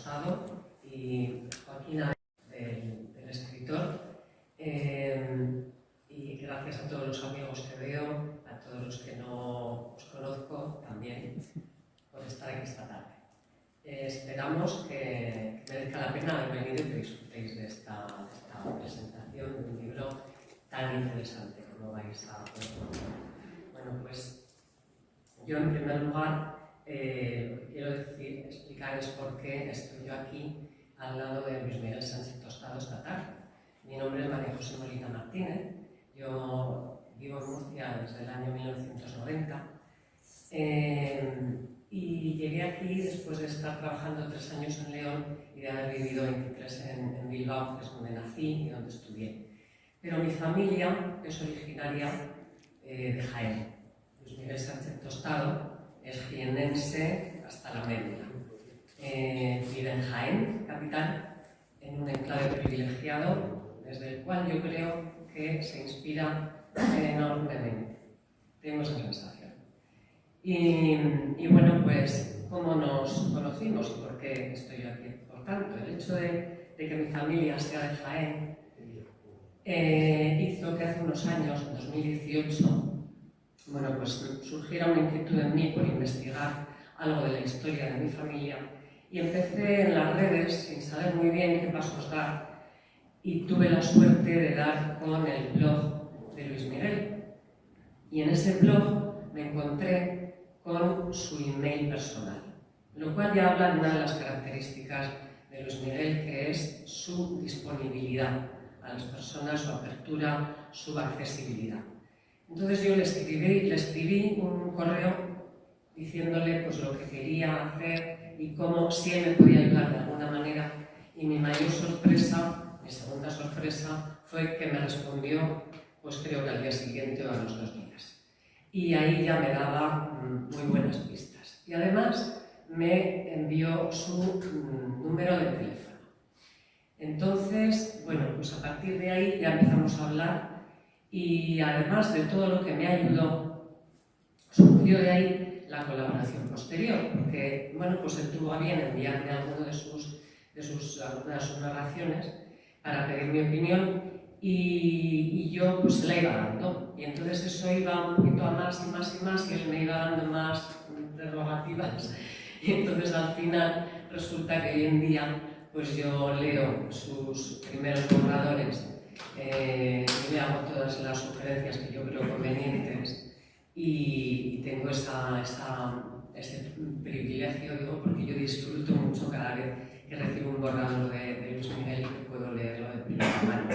Tostado y Joaquín del escritor. Y gracias a todos los amigos que veo, a todos los que no os conozco también, por estar aquí esta tarde. Esperamos que merezca la pena haber venido y que disfrutéis de esta presentación de un libro tan interesante como vais a ver. Bueno, pues yo en primer lugar lo que quiero explicar es por qué estoy yo aquí al lado de Luis Miguel Sánchez Tostado esta tarde. Mi nombre es María José Molina Martínez, yo vivo en Murcia desde el año 1990 y llegué aquí después de estar trabajando 3 años en León y de haber vivido 23 en Bilbao, que es donde nací y donde estudié. Pero mi familia es originaria de Jaén. Luis Miguel Sánchez Tostado es jienense hasta la médula. Vive en Jaén, capital, en un enclave privilegiado, desde el cual yo creo que se inspira enormemente. Tengo esa sensación. Y bueno, pues, ¿cómo nos conocimos y por qué estoy yo aquí? Por tanto, el hecho de que mi familia sea de Jaén hizo que hace unos años, en 2018, bueno, pues surgiera una inquietud en mí por investigar algo de la historia de mi familia y empecé en las redes sin saber muy bien qué pasos dar y tuve la suerte de dar con el blog de Luis Miguel y en ese blog me encontré con su email personal, lo cual ya habla de una de las características de Luis Miguel, que es su disponibilidad a las personas, su apertura, su accesibilidad. Entonces yo le escribí un correo diciéndole pues, lo que quería hacer y cómo si él me podía ayudar de alguna manera. Y mi mayor sorpresa, mi segunda sorpresa, fue que me respondió, pues creo que al día siguiente o a los 2 días. Y ahí ya me daba muy buenas pistas. Y además me envió su número de teléfono. Entonces, bueno, pues a partir de ahí ya empezamos a hablar. Y además de todo lo que me ayudó, surgió de ahí la colaboración posterior, porque, bueno, pues él tuvo a bien enviarme alguna de sus narraciones para pedir mi opinión y yo pues se la iba dando. Y entonces eso iba un poquito a más y más y más y él me iba dando más prerrogativas. Y entonces al final resulta que hoy en día pues yo leo sus primeros borradores, le hago todas las sugerencias que yo creo convenientes y tengo ese privilegio, digo, porque yo disfruto mucho cada vez que recibo un borrador de Luis Miguel y que puedo leerlo de primera mano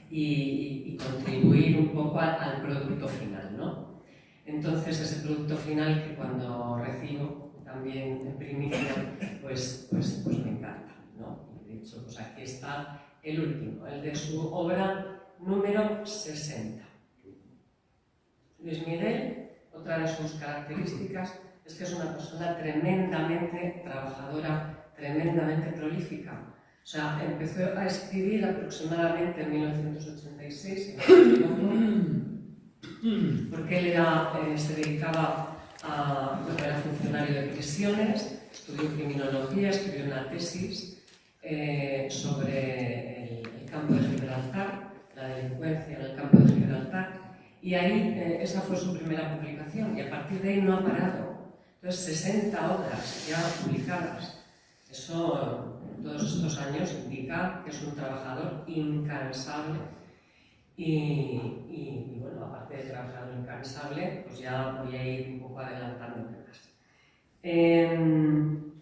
y contribuir un poco al producto final, ¿no? Entonces ese producto final que cuando recibo también en primicia, pues me encanta, ¿no? De hecho, pues aquí está el último, el de su obra número 60. Luis Miguel, otra de sus características es que es una persona tremendamente trabajadora, tremendamente prolífica. O sea, empezó a escribir aproximadamente en 1986, porque él se dedicaba era funcionario de prisiones, estudió criminología, escribió una tesis sobre el campo de Gibraltar, la delincuencia en el campo de Gibraltar, y ahí esa fue su primera publicación, y a partir de ahí no ha parado. Entonces, 60 obras ya publicadas. Eso, todos estos años, indica que es un trabajador incansable y bueno, aparte de trabajador incansable, pues ya voy a ir un poco adelantando temas. Él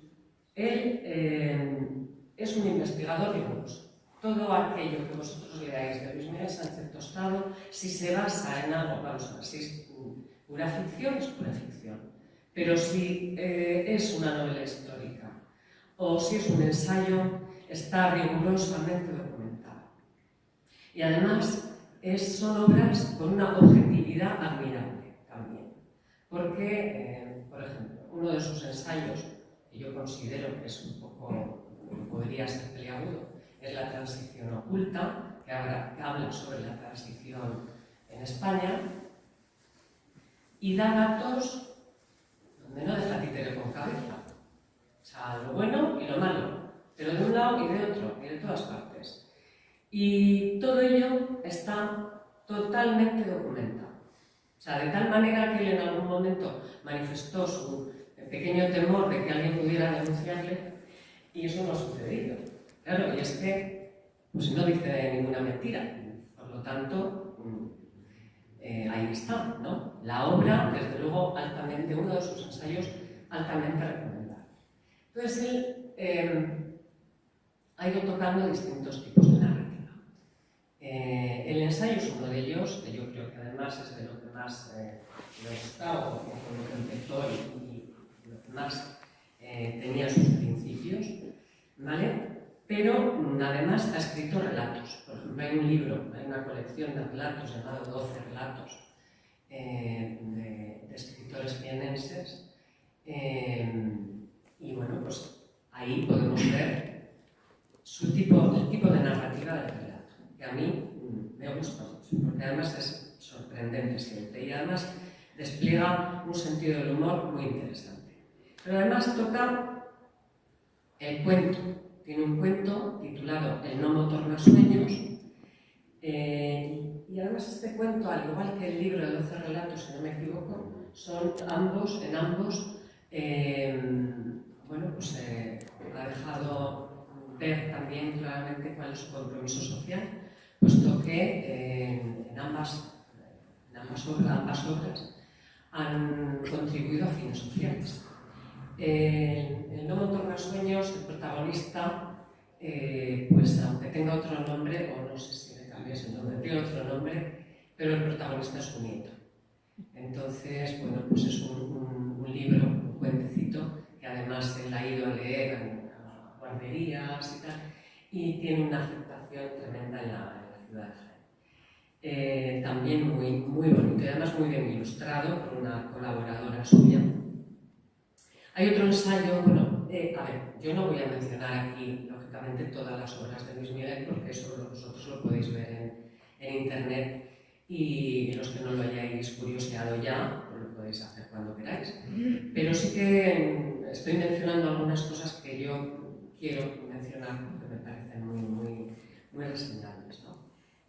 es un investigador riguroso. Todo aquello que vosotros leáis de Luis Miguel Sánchez Tostado, si se basa en algo, vamos a ver, si es pura ficción, es pura ficción. Pero si es una novela histórica o si es un ensayo, está rigurosamente documentado. Y además son obras con una objetividad admirable también. Porque, por ejemplo, uno de sus ensayos, que yo considero que es un poco, podría ser peliagudo, es La transición oculta, que habla sobre la transición en España, y da datos donde no deja títere con cabeza. O sea, lo bueno y lo malo. pero de un lado y de otro, y de todas partes. Y todo ello está totalmente documentado. O sea, de tal manera que él en algún momento manifestó su pequeño temor de que alguien pudiera denunciarle, y eso no ha sucedido. Claro, y es que pues no dice ninguna mentira. Por lo tanto, ahí está, ¿no? La obra, desde luego, altamente, uno de sus ensayos altamente recomendable. Entonces, él ha ido tocando distintos tipos de narrativa. El ensayo es uno de ellos, que yo creo que además es de lo que más le ha gustado, o con lo que empezó y lo que más tenía sus principios, ¿vale? Pero además ha escrito relatos. Por ejemplo, hay un libro, hay una colección de relatos llamado 12 relatos de escritores vienenses. Y bueno, pues ahí podemos ver el tipo de narrativa del relato, que a mí me gusta mucho, porque además es sorprendente siempre y además despliega un sentido del humor muy interesante. Pero además toca el cuento. Tiene un cuento titulado El gnomo tornasueños, y además este cuento, al igual que el libro de 12 relatos, si no me equivoco, son en ambos, bueno, pues ha dejado ver también claramente cuál es su compromiso social, puesto que en ambas obras han contribuido a fines sociales. El gnomo tornasueños, el protagonista, pues aunque tenga otro nombre, o no sé si le cambias el nombre, tiene otro nombre, pero el protagonista es su nieto. Entonces, bueno, pues es un libro, un cuentecito, que además él ha ido a leer a guarderías y tal, y tiene una aceptación tremenda en la ciudad de Jaén. También muy bonito y además muy bien ilustrado por una colaboradora suya. Hay otro ensayo, bueno, a ver, yo no voy a mencionar aquí, lógicamente, todas las obras de Luis Miguel, porque eso vosotros lo podéis ver en internet, y los que no lo hayáis curioseado ya, pues lo podéis hacer cuando queráis. Pero sí que estoy mencionando algunas cosas que yo quiero mencionar porque me parecen muy reseñables, ¿no?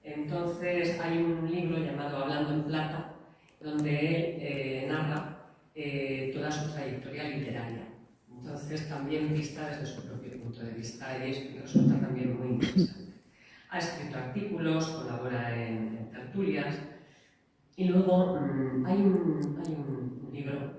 Entonces, hay un libro llamado Hablando en Plata, donde él narra toda su trayectoria literaria. Entonces, también vista desde su propio punto de vista, y resulta también muy interesante. Ha escrito artículos, colabora en tertulias, y luego hay un libro,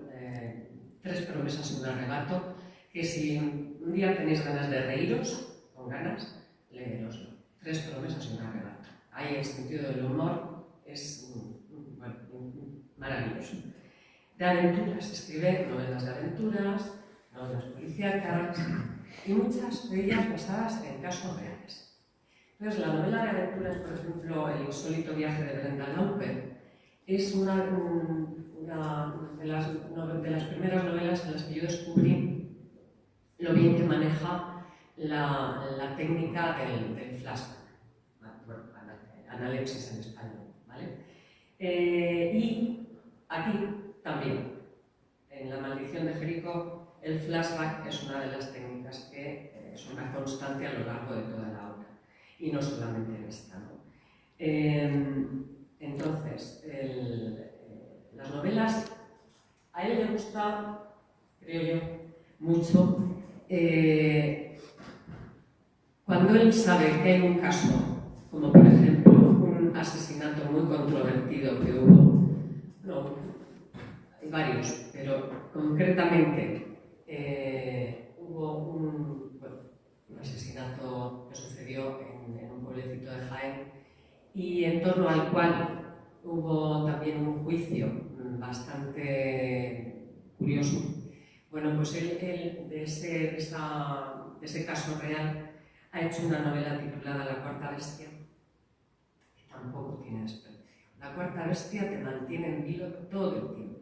3 promesas y un arrebato, que si un día tenéis ganas de reíros, con ganas, léeroslo. 3 promesas y un arrebato. Ahí el sentido del humor es bueno, maravilloso. De aventuras, escribe novelas de aventuras, novelas policíacas y muchas de ellas basadas en casos reales. Entonces, la novela de aventuras, por ejemplo, El insólito viaje de Brenda Lauper, es una de las primeras novelas en las que yo descubrí lo bien que maneja la técnica del flashback, bueno, analepsis en español, ¿vale? Y aquí también, en La maldición de Jericó, el flashback es una de las técnicas que es una constante a lo largo de toda la obra, y no solamente en esta, ¿no? Entonces, las novelas, a él le gusta, creo yo, mucho, cuando él sabe que hay un caso, como por ejemplo un asesinato muy controvertido que hubo, no, hay varios, pero concretamente hubo un asesinato que sucedió en un pueblecito de Jaén, y en torno al cual hubo también un juicio bastante curioso. Bueno, pues él de ese caso real ha hecho una novela titulada La cuarta bestia, que tampoco tiene desperdicio. La cuarta bestia te mantiene en vilo todo el tiempo.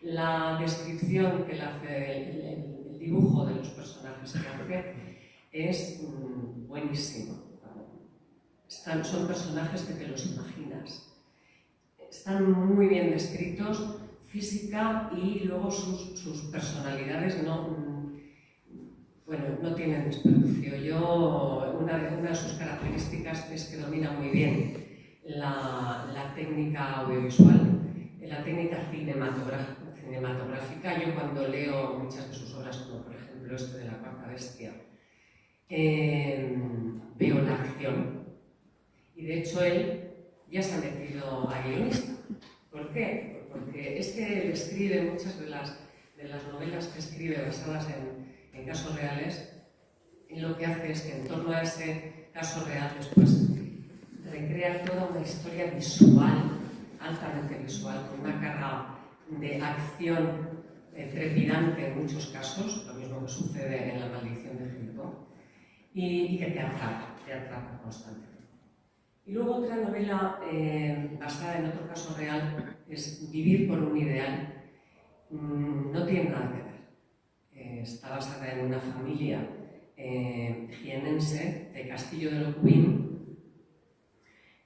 La descripción que le hace, el dibujo de los personajes que hace es buenísimo. Son personajes que te los imaginas. Están muy bien descritos, física y luego sus personalidades no bueno, no tienen desperdicio. Una de sus características es que domina muy bien la técnica audiovisual, la técnica cinematográfica. Yo cuando leo muchas de sus obras, como por ejemplo este de La Cuarta Bestia, veo la acción, y de hecho él ya se ha metido a guionista. ¿Por qué? Porque es que él escribe muchas de las novelas que escribe basadas en casos reales, y lo que hace es que en torno a ese caso real después recrea toda una historia visual, altamente visual, con una carga de acción trepidante en muchos casos, lo mismo que sucede en La Maldición de Filipo, y que te atrapa constantemente. Y luego otra novela basada en otro caso real es Vivir por un ideal. No tiene nada que ver. Está basada en una familia jienense de Castillo de Locubín,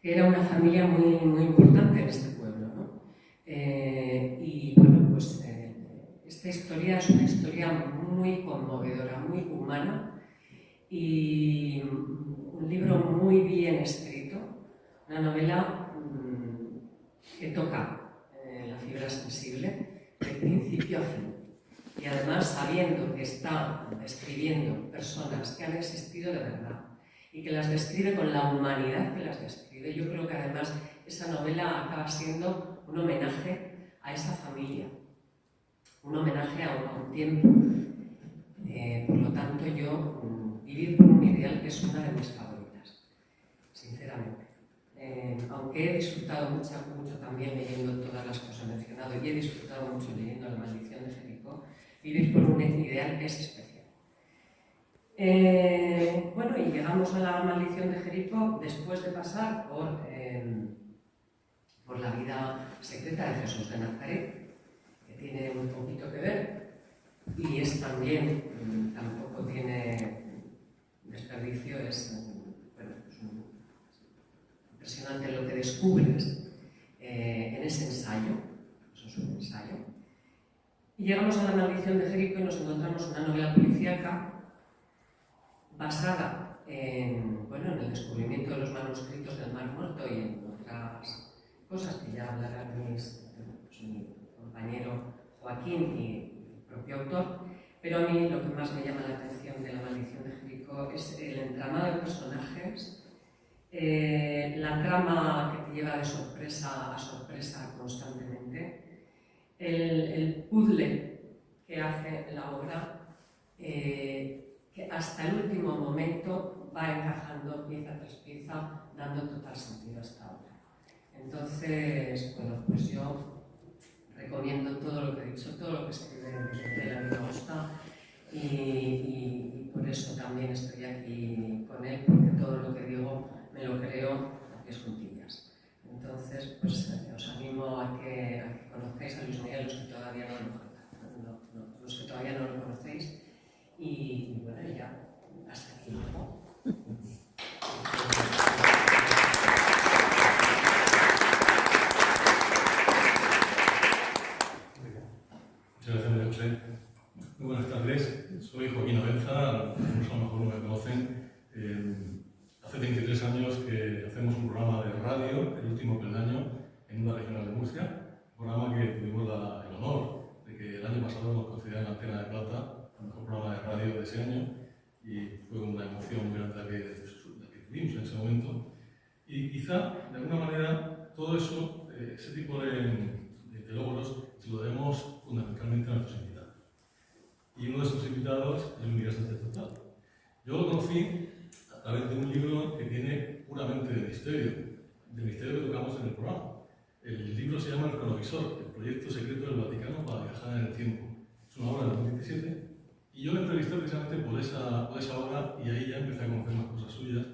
que era una familia muy, muy importante en este pueblo, ¿no? Y bueno, pues esta historia es una historia muy conmovedora, muy humana, y un libro muy bien escrito, una novela que toca la fibra sensible de principio a fin. Y además sabiendo que está escribiendo personas que han existido de verdad y que las describe con la humanidad que las describe, yo creo que además esa novela acaba siendo un homenaje a esa familia, un homenaje a un tiempo. Por lo tanto, Vivir por un ideal es una de mis favoritas, sinceramente. Aunque he disfrutado mucho también leyendo todas las que os he mencionado, y he disfrutado mucho leyendo La Maldición de Filipo, Vivir por un ideal es especial. Bueno, y llegamos a La Maldición de Jericó después de pasar por la vida secreta de Jesús de Nazaret, que tiene un poquito que ver, y es también, tampoco tiene desperdicio, es impresionante lo que descubres en ese ensayo. Eso es un ensayo. Y llegamos a La Maldición de Jericó y nos encontramos una novela policíaca basada en el descubrimiento de los manuscritos del Mar Muerto y en otras cosas que ya hablarán mi compañero Joaquín y el propio autor. Pero a mí lo que más me llama la atención de La Maldición de Jericó es el entramado de personajes, la trama que te lleva de sorpresa a sorpresa constantemente, el puzzle que hace la obra, que hasta el último momento va encajando pieza tras pieza, dando total sentido a esta obra. Entonces, bueno, pues yo recomiendo todo lo que he dicho, todo lo que escribe José, a mí me gusta, y por eso también estoy aquí con él, porque todo lo que digo me lo creo a pies juntillas. Entonces, pues os animo a que conozcáis a Luis Miguel, los que todavía no lo conocéis, y bueno, ya, hasta aquí. Muchas gracias, María José. Muy buenas tardes. Soy Joaquín Abenza, algunos a lo mejor no me conocen. Hace 23 años que hacemos un programa de radio, El Último Peldaño, en una regional de Murcia. Un programa que tuvimos el honor de que el año pasado nos concedieran la Antena de Plata, el mejor programa de radio de ese año, y fue una emoción muy grande la que tuvimos en ese momento. Y quizá, de alguna manera, todo eso, ese tipo de logros, se lo debemos fundamentalmente a nuestros invitados. Y uno de esos invitados es Miguel Sánchez Total. Yo lo conocí a través de un libro que tiene puramente de misterio que tocamos en el programa. El libro se llama El Cronovisor, el proyecto secreto del Vaticano para viajar en el tiempo. Es una obra de 2017 y yo le entrevisté precisamente por esa obra, y ahí ya empecé a conocer más cosas suyas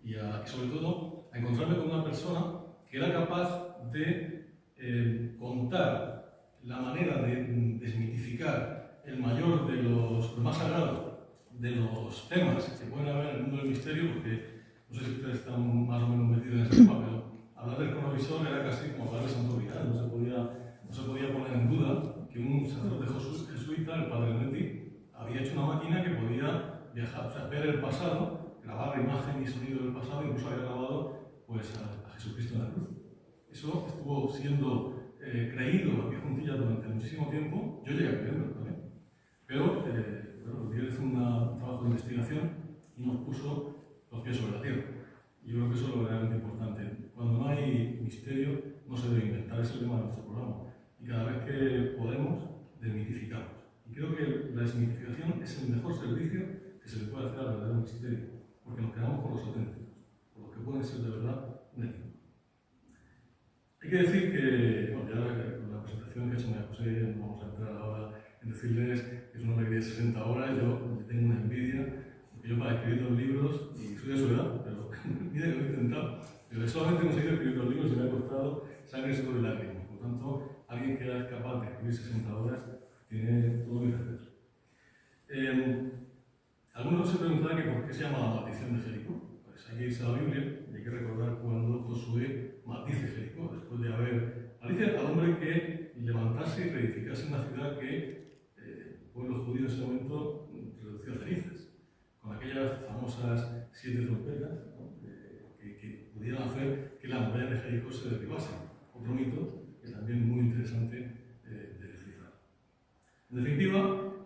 y sobre todo a encontrarme con una persona que era capaz de contar la manera de desmitificar el mayor de los más sagrados de los temas que pueden haber en el mundo del misterio, porque no sé si ustedes están más o menos metidos en ese tema, pero hablar del cronovisor era casi como hablar de Santo Grial, no se podía poner en duda que un sacerdote jesuita, el padre Netti, había hecho una máquina que podía viajar, o sea, ver el pasado, grabar imagen y sonido del pasado, incluso había grabado pues, a Jesucristo en la cruz. Eso estuvo siendo creído a pie juntillas durante muchísimo tiempo. Yo llegué a creerlo también. Pero bueno, Dios hizo un trabajo de investigación y nos puso los pies sobre la tierra. Y yo creo que eso es lo realmente importante. Cuando no hay misterio, no se debe inventar. Es el lema de nuestro programa. Y cada vez que podemos, desmitificamos. Y creo que la desmitificación es el mejor servicio que se le puede hacer al verdadero misterio, porque nos quedamos con los auténticos, con los que pueden ser de verdad un enigma. Hay que decir que, bueno, ya con la presentación que ha hecho María José, no vamos a entrar ahora en decirles que es una alegría de 60 horas. Yo le tengo una envidia, porque yo para escribir 2 libros, y soy de su edad, pero mira que lo he intentado, pero solamente he conseguido escribir 2 libros y me ha costado sangre, sudor y lágrimas. Por tanto, alguien que es capaz de escribir 60 horas tiene todo mi respeto. Algunos se preguntarán que por qué se llama la maldición de Jericó. Pues hay que irse a la Biblia y hay que recordar cuando Josué maldice Jericó, después de haber maldice al hombre que levantase y reedificase una ciudad que el pueblo judío en ese momento redució a cenizas, con aquellas famosas 7 trompetas, ¿no? que pudieran hacer que la muralla de Jericó se derribase. Otro mito que también es muy interesante de descifrar. En definitiva,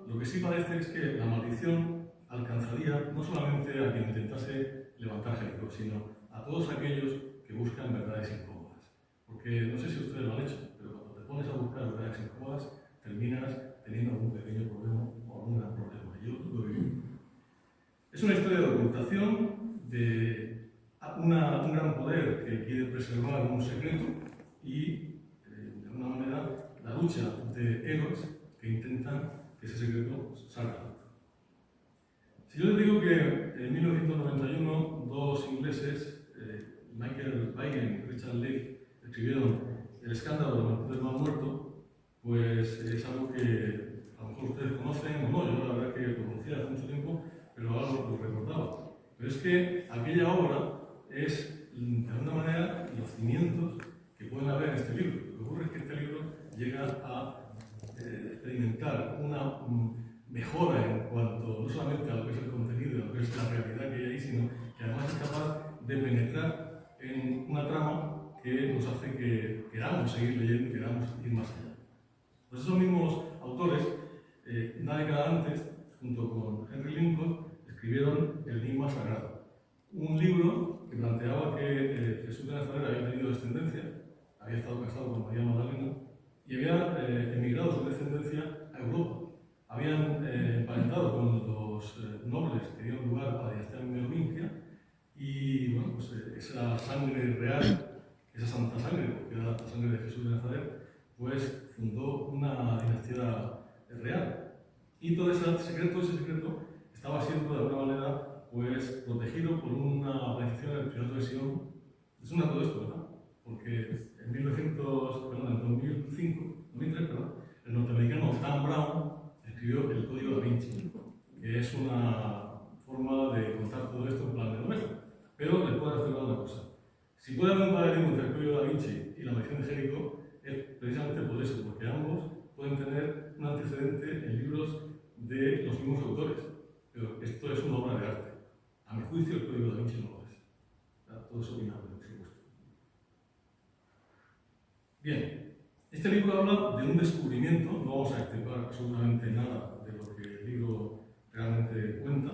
lo que sí parece es que la maldición alcanzaría no solamente a quien intentase levantar Jericó, sino a todos aquellos que buscan verdades incómodas. Porque no sé si ustedes lo han hecho, pero cuando te pones a buscar verdades incómodas, terminas teniendo algún pequeño problema o algún gran problema. Yo lo he vivido. Es una historia de ocultación, de un gran poder que quiere preservar un secreto y, de alguna manera, la lucha de héroes que intentan que ese secreto salga a la luz. Si yo les digo que en 1991 2 ingleses, Michael Weigen y Richard Leigh, escribieron El escándalo de la muerte del mal muerto, pues es algo que a lo mejor ustedes conocen o no. Yo la verdad que lo conocía hace mucho tiempo, pero ahora lo recordaba. Pero es que aquella obra es, de alguna manera, los cimientos que pueden haber en este libro. Lo que ocurre es que este libro llega a experimentar una mejora en cuanto no solamente a lo que es el contenido, a lo que es la realidad que hay ahí, sino que además es capaz de penetrar en una trama que nos hace que queramos seguir leyendo y queramos ir más allá. Pues esos mismos autores, una década antes, junto con Henry Lincoln, escribieron El enigma sagrado, un libro que planteaba que Jesús de Nazaret había tenido descendencia, había estado casado con María Magdalena y había emigrado su descendencia a Europa. Habían emparentado con los nobles que dieron lugar a la dinastía merovingia y bueno, pues, esa sangre real, esa santa sangre, porque era la sangre de Jesús de Nazaret, pues fundó una dinastía real. Y todo ese secreto estaba siendo de alguna manera pues, protegido por una organización del Priorato de Sion. Es un dato de esto, ¿verdad? Porque en 2003, el norteamericano Dan Brown escribió el Código Da Vinci, que es una forma de contar todo esto en plan de novela. Pero les puedo decir una cosa. Si puede haber un paralelismo entre el Código Da Vinci y la maldición de Jericó, es precisamente por eso, porque ambos pueden tener un antecedente en libros de los mismos autores. Pero esto es una obra de arte. A mi juicio, el Código Da Vinci no lo es. Todo es opinable, por supuesto. Bien, este libro habla de un descubrimiento. No vamos a explicar absolutamente nada de lo que el libro realmente cuenta,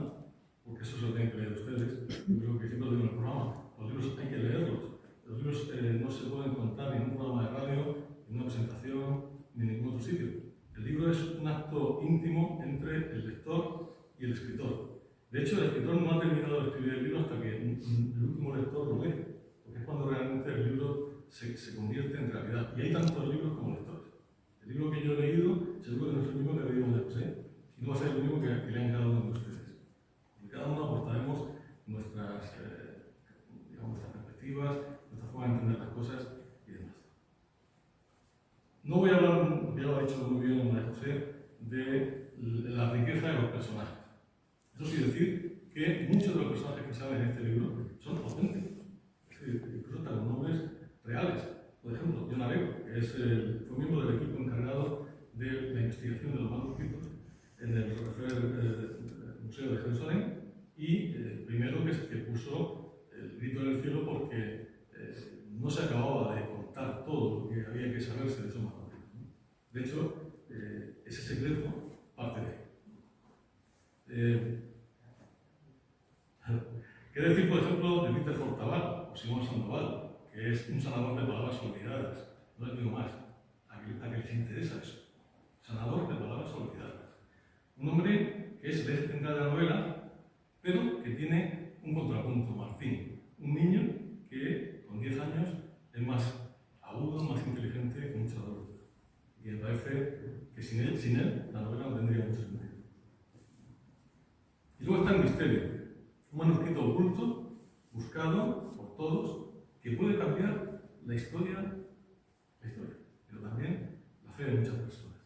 porque eso se lo tienen que leer ustedes. Yo creo que siempre lo digo en el programa. Los libros hay que leerlos. Los libros no se pueden contar en un programa de radio, en una presentación, ni en ningún otro sitio. El libro es un acto íntimo entre el lector y el escritor. De hecho, el escritor no ha terminado de escribir el libro hasta que el último lector lo lee, porque es cuando realmente el libro se convierte en realidad. Y hay tantos libros como lectores. El libro que yo he leído, seguro que no es el mismo que ha leído María José, y no va a ser el mismo que lean cada uno de ustedes. Y cada uno aportaremos nuestras perspectivas, nuestra forma de entender las cosas y demás. No voy a hablar, ya lo ha dicho muy bien María José, de la riqueza de los personajes. Eso sí decir que muchos de los personajes que salen en este libro son auténticos. Es decir, incluso hasta los nombres reales. Por ejemplo, John Aregro, que fue miembro del equipo encargado de la investigación de los manuscritos en el Museo de Jerusalén, y el primero que puso el grito en el cielo porque no se acababa de contar todo lo que había que saberse de esos manuscritos, ¿no? De hecho, ese secreto parte de ahí. ¿Qué decir, por ejemplo, de Víctor Fortaval o Simón Sandoval, que es un sanador de palabras olvidadas? No les digo más, a que les interesa eso. Sanador de palabras olvidadas. Un hombre que es el central de la novela, pero que tiene un contrapunto, Martín, un niño que con 10 años es más agudo, más inteligente, con mucha dolor. Y me parece que sin él la novela no tendría mucho sentido. Y luego está el misterio. Un manuscrito oculto, buscado por todos, que puede cambiar la historia, pero también la fe de muchas personas.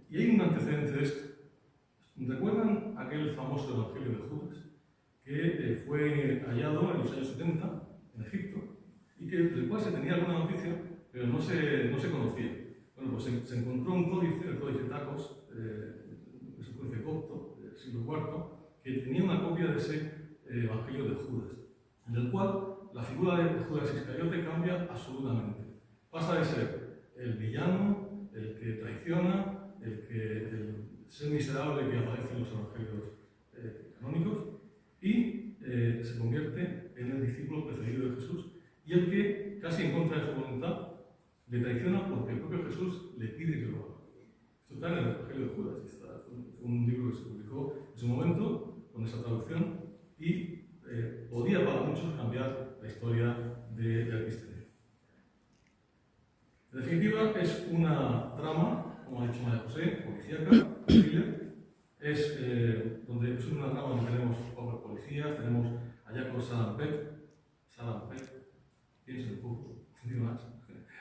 Y hay un antecedente de esto. ¿Recuerdan aquel famoso Evangelio de Judas, que fue hallado en los años 70 en Egipto y del cual se tenía alguna noticia, pero no se conocía? Bueno, pues se encontró un códice, el Códice Tacos, es un códice copto del siglo IV, que tenía una copia de ese Evangelio de Judas, en el cual la figura de Judas Iscariote cambia absolutamente. Pasa de ser el villano, el que traiciona, el ser miserable que aparece en los Evangelios canónicos, y se convierte en el discípulo preferido de Jesús, y el que, casi en contra de su voluntad, le traiciona porque el propio Jesús le pide que lo haga. Esto está en el Evangelio de Judas, fue un libro que se publicó en su momento, con esa traducción, y podía para muchos cambiar la historia del cristianismo. En definitiva, es una trama, como ha dicho María José, policíaca, thriller. Es una trama donde tenemos cuatro policías, tenemos a Jacob Salampet, piensen un poco, digo más,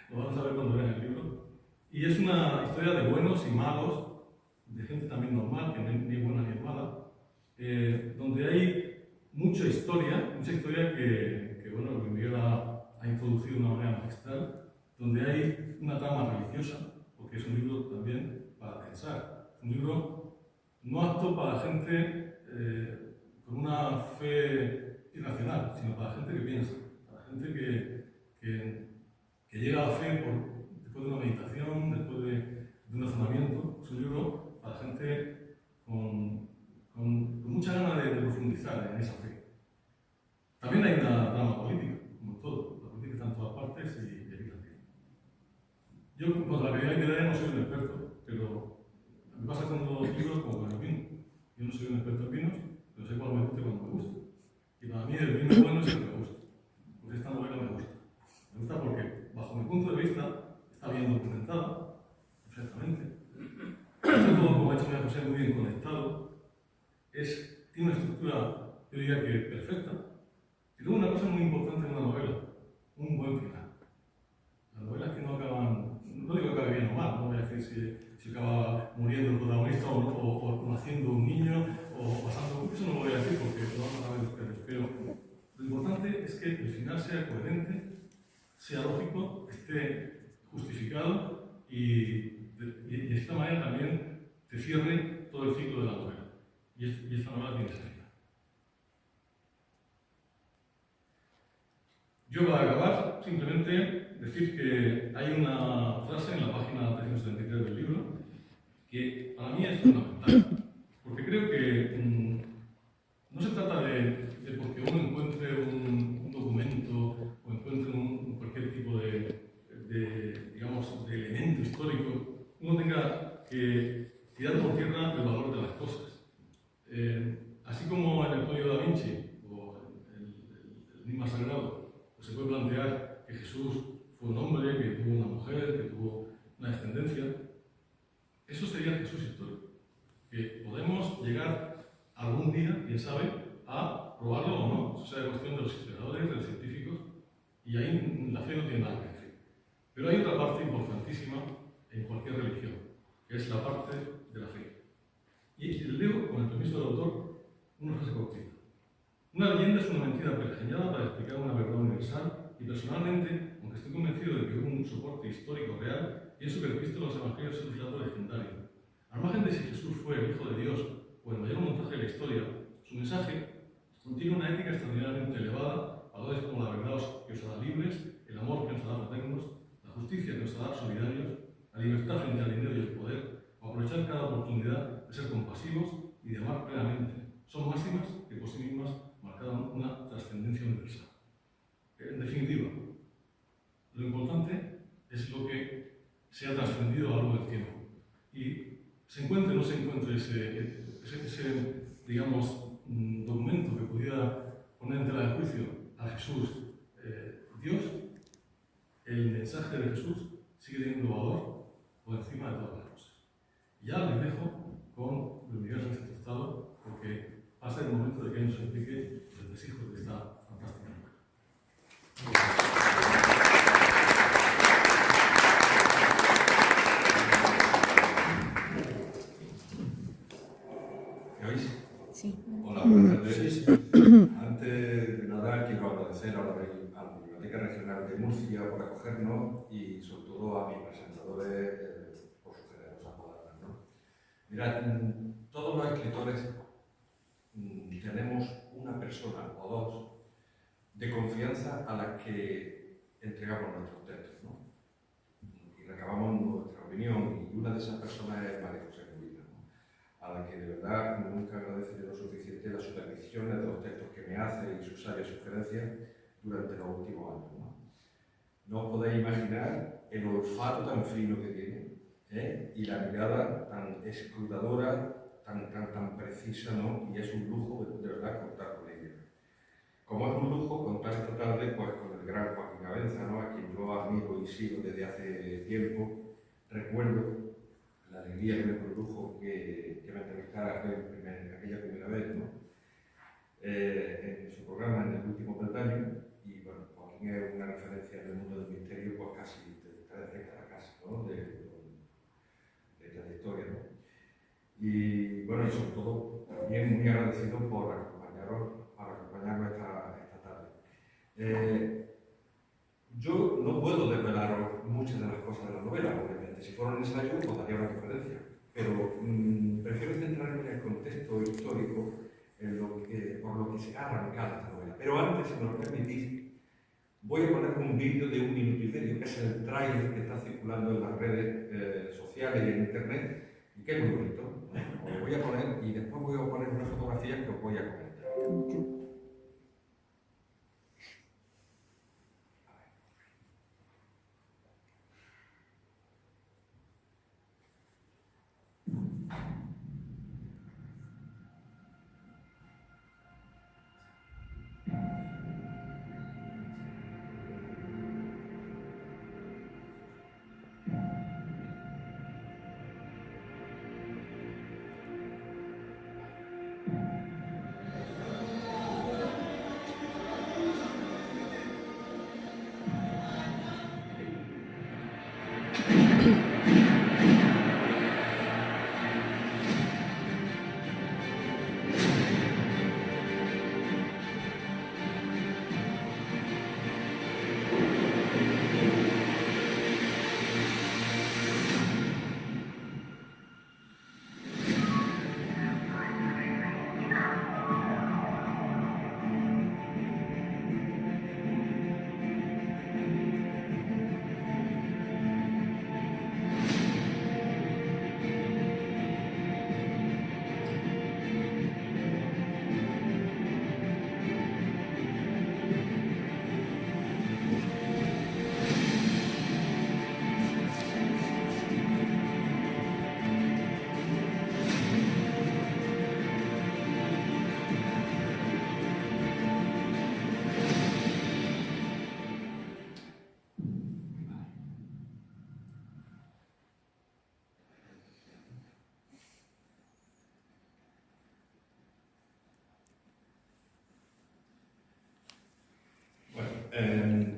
lo van a saber cuando vean el libro. Y es una historia de buenos y malos, de gente también normal, que no es ni buena ni mala, donde hay mucha historia que bueno, Luis Miguel ha introducido de una manera magistral, donde hay una trama religiosa, porque es un libro también para pensar, un libro no apto para gente con una fe irracional, sino para gente que piensa, para gente que llega a la fe después de una meditación, después de un razonamiento. Es un libro para gente con mucha ganas de profundizar en esa fe. También hay una trama política, como todo. La política está en todas partes y aquí también. Yo, con la calidad literaria, no soy un experto, pero me pasa con los libros como con el vino. Yo no soy un experto en vinos, pero sé cuál me gusta y cuál no me gusta. Y para mí el vino bueno es el que me gusta. Pues esta novela me gusta. Me gusta porque, bajo mi punto de vista, está bien documentada, perfectamente. Está todo, como ha dicho María José, muy bien conectado. Tiene una estructura, yo diría que perfecta. Y luego una cosa muy importante en una novela, un buen final. Las novelas que no acaban, no digo que acabe bien o mal, no voy a decir si acaba muriendo el protagonista o naciendo un niño o pasando, eso no lo voy a decir porque lo van a saber ustedes, pero lo importante es que el final sea coherente, sea lógico, esté justificado y de esta manera también te cierre todo el ciclo de la novela. Y esta novela tiene salida. Yo, para acabar, simplemente decir que hay una frase en la página 373 del libro que para mí es fundamental, porque creo que no se trata de porque uno encuentre un documento o encuentre cualquier tipo digamos, de elemento histórico, uno tenga que tirar por tierra el valor de las cosas. Así como en el Código da Vinci o el Enigma Sagrado, pues se puede plantear que Jesús fue un hombre, que tuvo una mujer, que tuvo una descendencia. Eso sería el Jesús histórico. Que podemos llegar algún día, quién sabe, a probarlo o no. Eso será cuestión de los historiadores, de los científicos, y ahí la fe no tiene nada que decir. Pero hay otra parte importantísima en cualquier religión, que es la parte de la fe. Y leo, con el permiso del autor, una frase cortita. Una leyenda es una mentira pergeñada para explicar una verdad universal, y personalmente, aunque estoy convencido de que hubo un soporte histórico real, pienso que el Cristo de los Evangelios es un relato legendario. Al margen de si Jesús fue el Hijo de Dios o el mayor montaje de la historia, su mensaje contiene una ética extraordinariamente elevada, valores como la verdad que os hará libres, el amor que nos hará fraternos, la justicia que nos hará solidarios, la libertad frente al dinero y el poder, o aprovechar cada oportunidad de ser compasivos y de amar plenamente. Son máximas que por sí mismas marcaron una trascendencia universal. En definitiva, lo importante es lo que se ha trascendido a lo largo del tiempo. Y se encuentre o no se encuentre ese digamos, documento que pudiera poner en tela de juicio a Jesús, Dios, el mensaje de Jesús sigue teniendo valor por encima de todas las cosas. Ya les dejo con Luis Miguel Sánchez Tostado, porque va a ser el momento de que nos explique el Entresijos de esta fantástica novela. ¿Me oís? Sí. Hola, buenas tardes. Antes de nada, quiero agradecer a la Biblioteca Regional de Murcia por acogernos y, sobre todo, a mis presentadores por sus generosas palabras, ¿no? Mirad, todos los escritores tenemos una persona o dos de confianza a la que entregamos nuestros textos, ¿no? Y recabamos nuestra opinión, y una de esas personas es María José Molina, ¿no? A la que de verdad nunca agradeceré lo suficiente las supervisiones de los textos que me hace y sus sabias sugerencias durante los últimos años, ¿no? No os podéis imaginar el olfato tan fino que tiene, y la mirada tan escrutadora, tan precisa, ¿no? Y es un lujo de verdad contar con ella. Como es un lujo contar esta tarde pues, con el gran Joaquín Abenza, ¿no? A quien yo admiro y sigo desde hace tiempo. Recuerdo la alegría que me produjo que me entrevistara aquella primera vez, ¿no? En su programa, en El Último Peldaño. Y bueno, Joaquín es una referencia en el mundo del misterio, pues casi de 3 décadas casi, ¿no? De trayectoria, ¿no? Y bueno, y sobre todo también muy agradecido por acompañarnos esta tarde. Yo no puedo desvelaros muchas de las cosas de la novela, obviamente. Si fuera un ensayo, os daría una conferencia. Pero prefiero centrarme en el contexto histórico por lo que se ha arrancado esta novela. Pero antes, si me lo permitís, voy a poner un vídeo de 1 minuto y medio, que es el tráiler que está circulando en las redes sociales y en internet, y que es muy bonito. Os lo voy a poner y después voy a poner unas fotografías que os voy a comentar.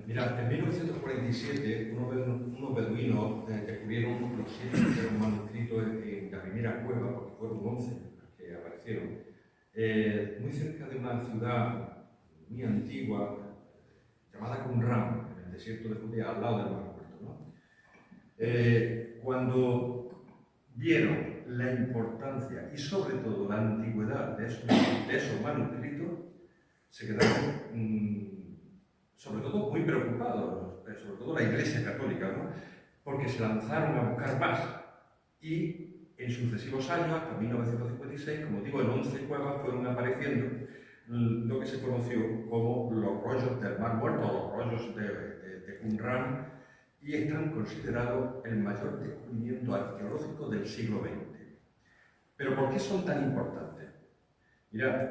Mirad, en 1947 unos beduinos descubrieron los 7 manuscritos en la primera cueva, porque fueron 11 que aparecieron, muy cerca de una ciudad muy antigua llamada Qumran, en el desierto de Judea, al lado del Mar Muerto, ¿no? Cuando vieron la importancia y sobre todo la antigüedad de esos manuscritos, se quedaron sobre todo muy preocupados, sobre todo la Iglesia Católica, ¿no? Porque se lanzaron a buscar más y en sucesivos años, hasta 1956, como digo, en 11 cuevas fueron apareciendo lo que se conoció como los rollos del Mar Muerto, los rollos de Qumran, y están considerados el mayor descubrimiento arqueológico del siglo XX. ¿Pero por qué son tan importantes? Mirad,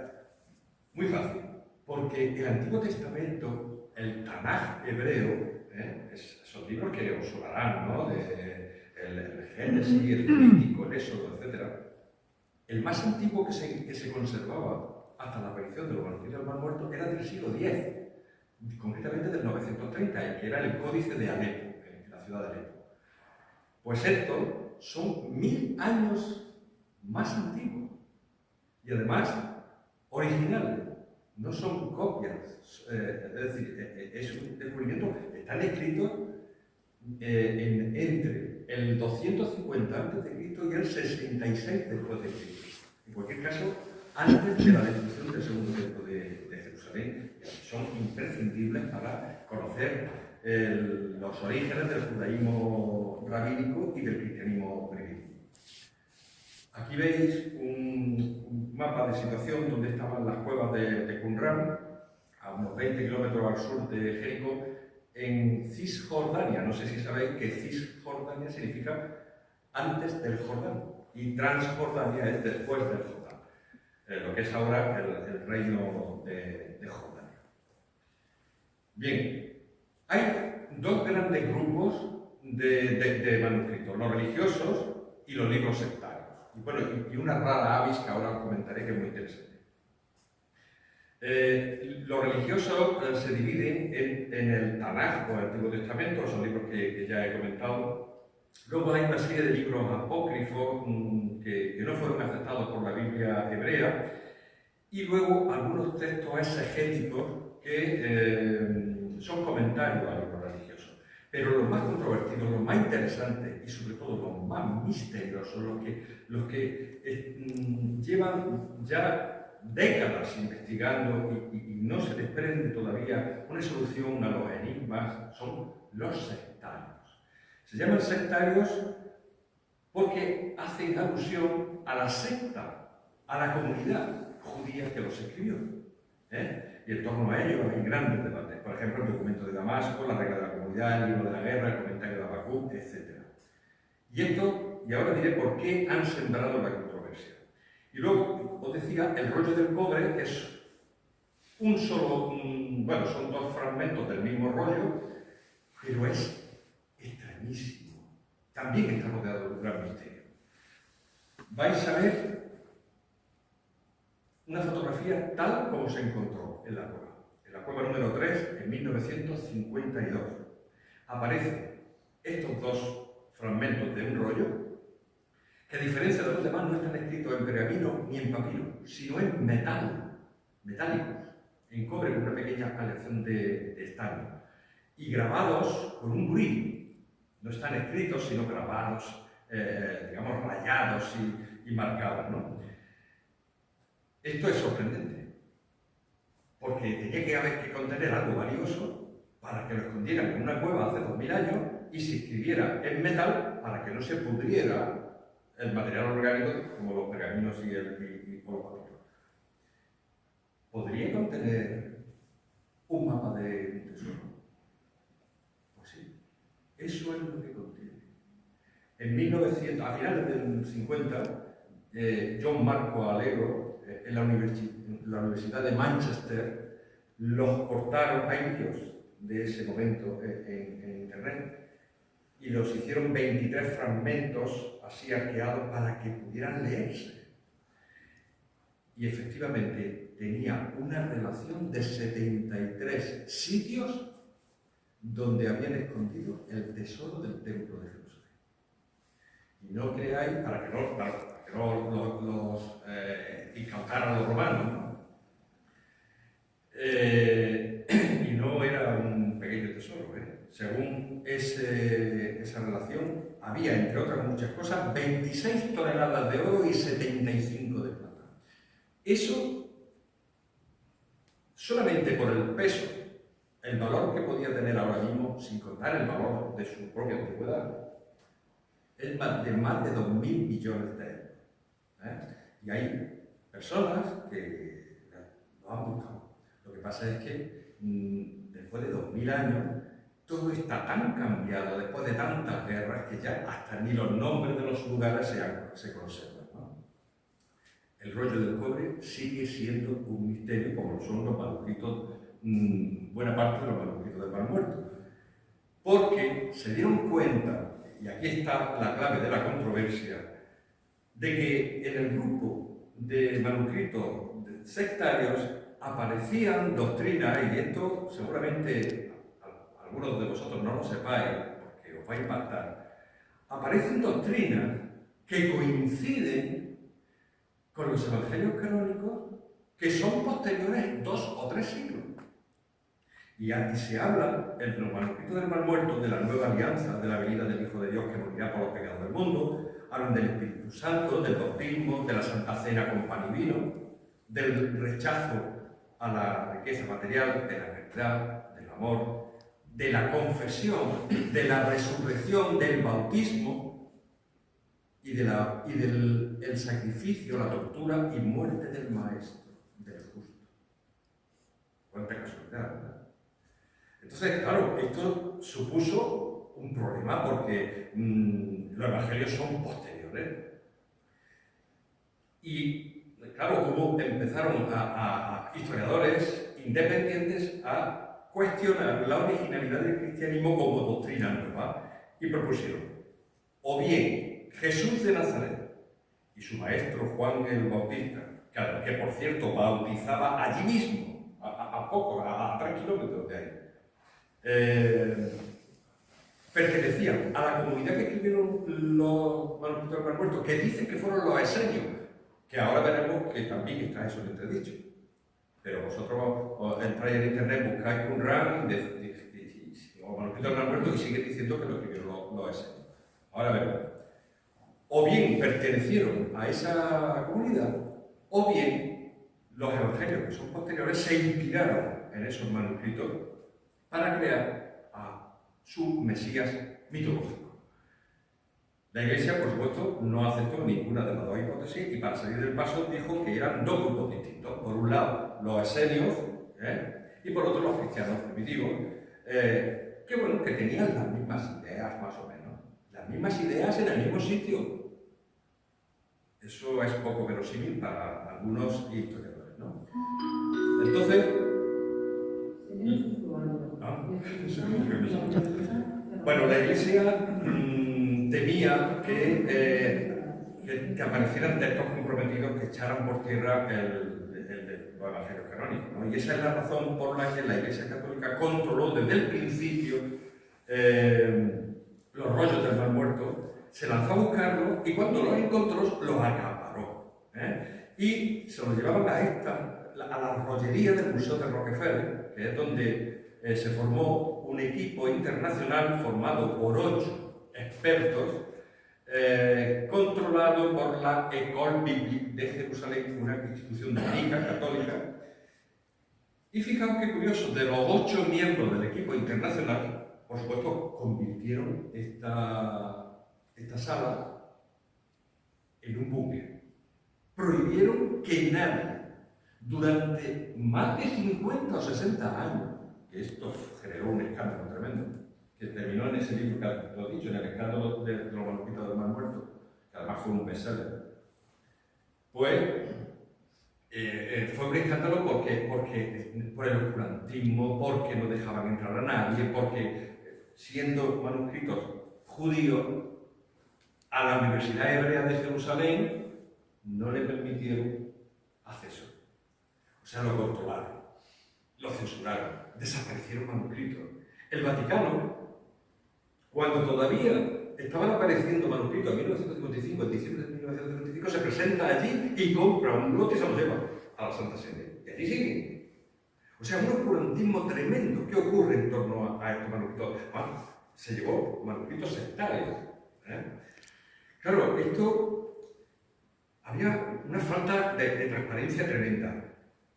muy fácil, porque el Antiguo Testamento, el Tanaj hebreo, esos libros que os sonarán, ¿no? El Génesis, el Levítico, el Éxodo, etc. El más antiguo que se conservaba hasta la aparición de los manuscritos del Mar Muerto era del siglo X, concretamente del 930, el que era el Códice de Alepo, en la ciudad de Alepo. Pues estos son 1000 años más antiguos y además originales, no son copias, es decir, es un descubrimiento, están escritos entre el 250 a.C. y el 66 después de Cristo. En cualquier caso, antes de la destrucción del segundo templo de Jerusalén, son imprescindibles para conocer los orígenes del judaísmo rabínico y del cristianismo primitivo. Aquí veis un mapa de situación donde estaban las cuevas de Qumran, a unos 20 kilómetros al sur de Jericó, en Cisjordania. No sé si sabéis que Cisjordania significa antes del Jordán y Transjordania es después del Jordán, lo que es ahora el reino de Jordania. Bien, hay dos grandes grupos de manuscritos, los religiosos y los libros sectarios. Y, bueno, y una rara avis que ahora os comentaré que es muy interesante. Los religiosos se dividen en el Tanaj, o el Antiguo Testamento, son libros que ya he comentado. Luego hay una serie de libros apócrifos que no fueron aceptados por la Biblia hebrea, y luego algunos textos exegéticos que son comentarios a libros religiosos. Pero los más controvertidos, los más interesantes y sobre todo los más misteriosos, los que llevan ya décadas investigando y no se desprende todavía una solución a los enigmas, son los sectarios. Se llaman sectarios porque hacen alusión a la secta, a la comunidad judía que los escribió. Y en torno a ello hay grandes debates. Por ejemplo, el documento de Damasco, la regla de la comunidad, el libro de la guerra, el comentario de Habacuc, etc. Y ahora diré por qué han sembrado la controversia. Y luego, os decía, el rollo del cobre es un solo, bueno, son dos fragmentos del mismo rollo, pero es extrañísimo. También está rodeado de un gran misterio. Vais a ver una fotografía tal como se encontró en la cueva. En la cueva número 3, en 1952, aparecen estos dos fragmentos de un rollo que, a diferencia de los demás, no están escritos en pergamino ni en papiro, sino en metálicos, en cobre con una pequeña aleación de estaño, y grabados con un brillo. No están escritos, sino grabados, digamos, rayados y marcados, ¿no? Esto es sorprendente, porque tenía que haber que contener algo valioso para que lo escondieran en una cueva hace 2000 años y se escribiera en metal para que no se pudriera el material orgánico como los pergaminos y los papiros. ¿Podría contener un mapa de un tesoro? Pues sí, eso es lo que contiene. En 1900, a finales del 50, John Marco Allegro, en la Universidad de Manchester, los cortaron, hay vídeos de ese momento en internet, y los hicieron 23 fragmentos así arqueados para que pudieran leerse. Y efectivamente tenía una relación de 73 sitios donde habían escondido el tesoro del templo de Jerusalén. Y no creáis, para que no los incautaran los romanos, ¿no? Y no era un pequeño tesoro, ¿eh? Según ese esa relación, había, entre otras muchas cosas, 26 toneladas de oro y 75 de plata. Eso, solamente por el peso, el valor que podía tener ahora mismo, sin contar el valor de su propia antigüedad, es de más de 2.000 millones de euros. Y hay personas que lo han buscado. Lo que pasa es que después de 2.000 años, todo está tan cambiado, después de tantas guerras, que ya hasta ni los nombres de los lugares se conservan, ¿no? El rollo del cobre sigue siendo un misterio, como lo son los manuscritos, buena parte de los manuscritos del Mar Muerto. Porque se dieron cuenta, y aquí está la clave de la controversia, de que en el grupo de manuscritos sectarios aparecían doctrinas, y esto seguramente algunos de vosotros no lo sepáis, porque os va a impactar, aparecen doctrinas que coinciden con los evangelios canónicos que son posteriores 2 o 3 siglos. Y se habla en los manuscritos del Mar Muerto de la nueva alianza, de la venida del Hijo de Dios que morirá por los pecados del mundo, hablan del Espíritu Santo, del bautismo, de la Santa Cena con pan y vino, del rechazo a la riqueza material, de la verdad, del amor, de la confesión, de la resurrección, del bautismo y del sacrificio, la tortura y muerte del Maestro, del justo. Cuánta casualidad, ¿verdad? Entonces, claro, esto supuso un problema porque los evangelios son posteriores. Y, claro, empezaron a historiadores independientes a cuestionar la originalidad del cristianismo como doctrina nueva y propusieron, o bien Jesús de Nazaret y su maestro Juan el Bautista, que por cierto bautizaba allí mismo, a 3 kilómetros de ahí, pertenecían a la comunidad que escribieron los manuscritos del Mar Muerto, que dicen que fueron los esenios, que ahora veremos que también está eso en entredicho. Pero vosotros entráis en internet, buscáis Qumran o manuscritos del Mar Muerto y sigue diciendo que lo escribieron los esenios. Ahora veremos. O bien pertenecieron a esa comunidad, o bien los evangelios que son posteriores se inspiraron en esos manuscritos para crear a su Mesías mitológico. La Iglesia, por supuesto, no aceptó ninguna de las dos hipótesis y para salir del paso dijo que eran dos grupos distintos. Por un lado, los esenios y por otro, los cristianos primitivos, que bueno, que tenían las mismas ideas más o menos. Las mismas ideas en el mismo sitio. Eso es poco verosímil para algunos historiadores, ¿no? Entonces, bueno, la Iglesia temía que aparecieran textos comprometidos que echaran por tierra los evangelios canónicos, ¿no? Y esa es la razón por la que la Iglesia Católica controló desde el principio los rollos del Mar Muerto, se lanzó a buscarlos y cuando los encontró los acaparó. Y se los llevaban a la rollería del Museo de Rockefeller, que es donde se formó un equipo internacional formado por 8 expertos, controlado por la École Biblique de Jerusalén, una institución bíblica católica. Y fijaos qué curioso, de los 8 miembros del equipo internacional, por supuesto, convirtieron esta sala en un búnker. Prohibieron que nadie, durante más de 50 o 60 años, que esto generó un escándalo tremendo, que terminó en ese libro que lo he dicho, en el escándalo de los manuscritos del Mar Muerto, que además fue un bestseller, pues fue un escándalo porque por el oscurantismo, porque no dejaban entrar a nadie, porque siendo manuscritos judíos, a la Universidad Hebrea de Jerusalén no le permitieron acceso. O sea, lo controlaron, lo censuraron, desaparecieron manuscritos. El Vaticano, cuando todavía estaban apareciendo manuscritos en 1955, en diciembre de 1955, se presenta allí y compra un lote y se lo lleva a la Santa Sede. Y allí siguen. O sea, un oscurantismo tremendo. ¿Qué ocurre en torno a estos manuscritos? Bueno, se llevó manuscritos sectarios. Claro, esto había una falta de transparencia tremenda.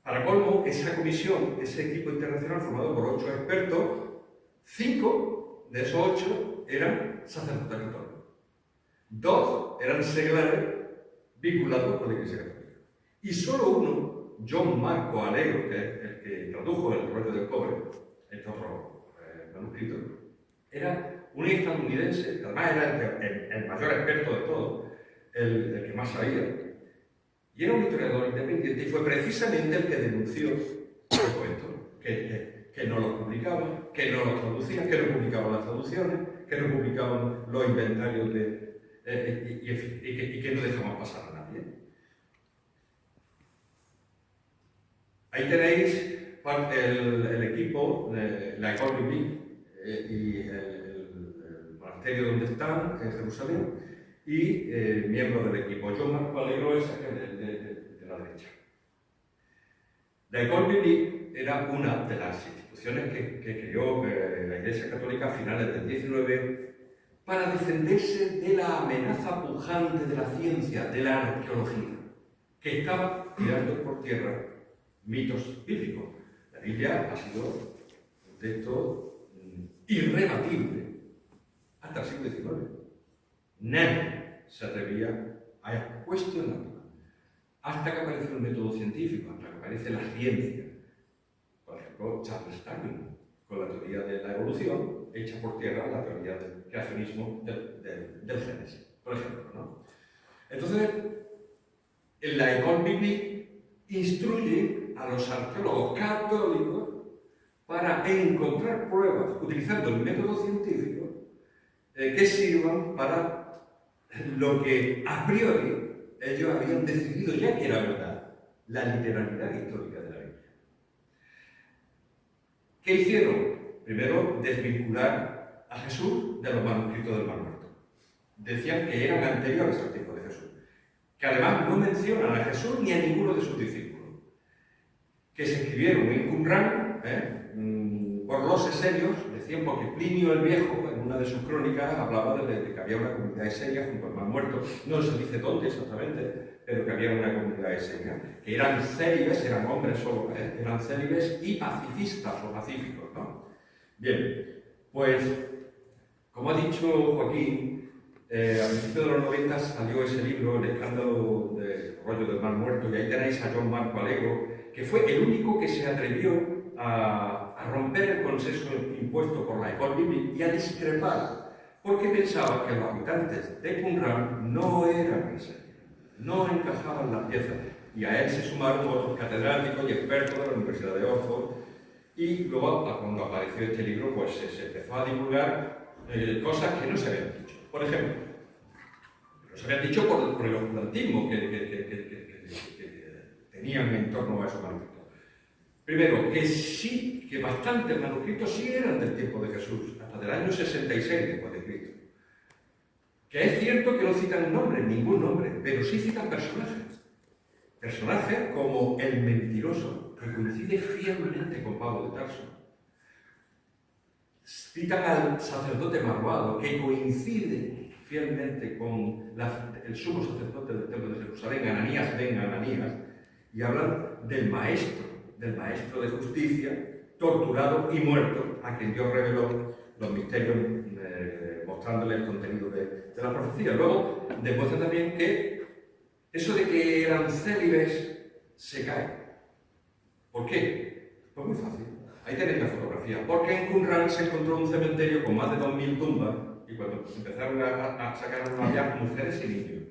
Para colmo, esa comisión, ese equipo internacional formado por 8 expertos, 5 de esos 8 eran sacerdotes católicos. 2 eran seglares vinculados con la Iglesia Católica. Y solo uno, John Marco Alegro, que es el que tradujo el rollo del cobre, este otro manuscrito, era un estadounidense, además era el mayor experto de todos, el que más sabía. Y era un historiador independiente y fue precisamente el que denunció todo esto, que no los publicaban, que no los traducían, que no publicaban las traducciones, que no publicaban los inventarios y que no dejaban pasar a nadie. Ahí tenéis el equipo, la École Biblique y el monasterio donde están, en Jerusalén, y miembros del equipo. John Marco Alegro es aquel de la derecha. La École Biblique era una de las instituciones que creó la Iglesia Católica a finales del XIX para defenderse de la amenaza pujante de la ciencia, de la arqueología, que estaba tirando por tierra mitos bíblicos. La Biblia ha sido un texto irrebatible hasta el siglo XIX. Nadie se atrevía a cuestionarla. Hasta que apareció el método científico, hasta que aparece la ciencia. Por ejemplo, Charles Darwin, con la teoría de la evolución, echa por tierra la teoría del creacionismo del Génesis, por ejemplo, ¿no? Entonces, la École Biblique instruye a los arqueólogos católicos para encontrar pruebas, utilizando el método científico, que sirvan para lo que a priori ellos habían decidido ya que era verdad, la literalidad histórica de la Biblia. ¿Qué hicieron? Primero, desvincular a Jesús de los manuscritos del Mar Muerto. Decían que eran anteriores al tiempo de Jesús, que además no mencionan a Jesús ni a ninguno de sus discípulos, que se escribieron en Qumran, por los esenios, decían porque Plinio el Viejo, en una de sus crónicas, hablaba de que había una comunidad esenia junto al Mar Muerto. No se dice dónde exactamente, pero que había una comunidad esenia, que eran célibes, eran hombres solo, eran célibes y pacifistas o pacíficos, ¿no? Bien, pues, como ha dicho Joaquín, a principios de los 90 salió ese libro, El escándalo del rollo del Mar Muerto, y ahí tenéis a John Marco Alegro, que fue el único que se atrevió a romper el consenso impuesto por la École Biblique y a discrepar, porque pensaba que los habitantes de Qumran no eran esenios, no encajaban las piezas, y a él se sumaron otros catedráticos y expertos de la Universidad de Oxford, y luego, cuando apareció este libro, pues se empezó a divulgar cosas que no se habían dicho. Por ejemplo, no se habían dicho por el oscurantismo que tenían en torno a esos manuscritos. Primero, que bastantes manuscritos sí eran del tiempo de Jesús, hasta del año 66 después de Cristo. Que es cierto que no citan nombres, ningún nombre, pero sí citan personajes. Personajes como el mentiroso, que coincide fielmente con Pablo de Tarso. Citan al sacerdote malvado, que coincide fielmente con el sumo sacerdote del templo de Jerusalén, Ananías ben Ananías, y hablan del maestro de justicia, torturado y muerto, a quien Dios reveló los misterios mostrándole el contenido de la profecía. Luego demuestra también que eso de que eran célibes se cae. ¿Por qué? Pues muy fácil. Ahí tenéis la fotografía. Porque en Qumran se encontró un cementerio con más de 2000 tumbas y cuando empezaron a sacar había mujeres y niños.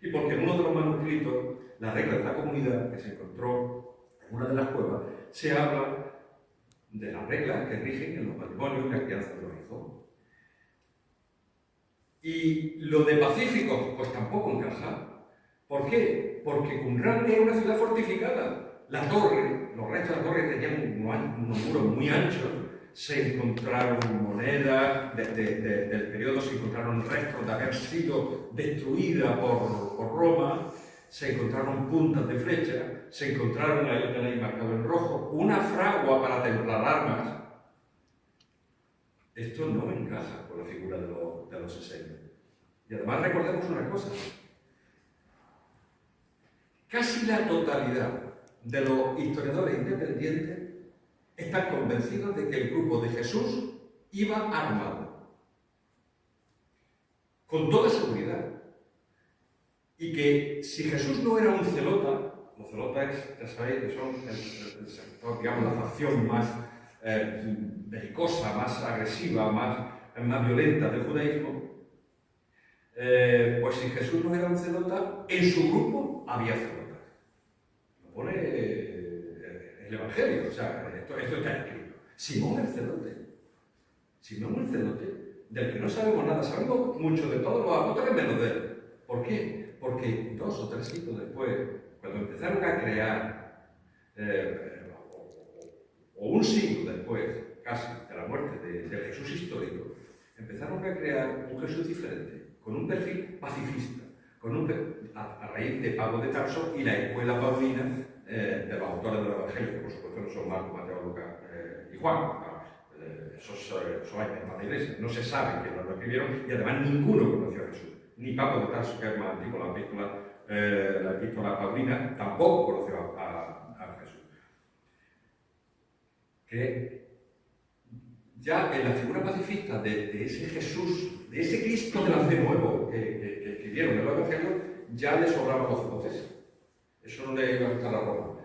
Y porque en uno de los manuscritos, la regla de la comunidad que se encontró en una de las cuevas, se habla de las reglas que rigen en los matrimonios y la crianza de los hijos. Y lo de pacíficos, pues tampoco encaja. ¿Por qué? Porque Qumran era una ciudad fortificada. La torre, los restos de la torre tenían unos muros muy anchos, se encontraron monedas del periodo, se encontraron restos de haber sido destruida por Roma, se encontraron puntas de flecha, se encontraron, ahí tenéis marcado en rojo, una fragua para templar armas. Esto no encaja con la figura de los 60. Y además recordemos una cosa. Casi la totalidad de los historiadores independientes están convencidos de que el grupo de Jesús iba armado, con toda seguridad. Y que si Jesús no era un celota, los celotas, ya sabéis, que son el sector, digamos, la facción más belicosa, más agresiva, más violenta del judaísmo, pues si Jesús no era un celota, en su grupo había celotas. Lo pone el Evangelio, o sea, esto está escrito. Simón el celote, del que no sabemos nada, sabemos mucho de todos los apóstoles menos de él. ¿Por qué? Porque 2 o 3 siglos después, cuando empezaron a crear, o un siglo después, casi, de la muerte del Jesús histórico, empezaron a crear un Jesús diferente, con un perfil pacifista, a raíz de Pablo de Tarso y la escuela paulina de los autores del Evangelio, que por supuesto no son Marcos, Mateo, Lucas y Juan. Esos hay en la iglesia, no se sabe quién lo escribieron y además ninguno conoció a Jesús. Ni Pablo de Tarso, que es más antiguo, la epístola paulina, tampoco conoció a Jesús. Que ya en la figura pacifista de ese Jesús, de ese Cristo de la fe nuevo que escribieron en los Evangelios, ya le sobraban los celotes. Eso no le iba a gustar a Roma.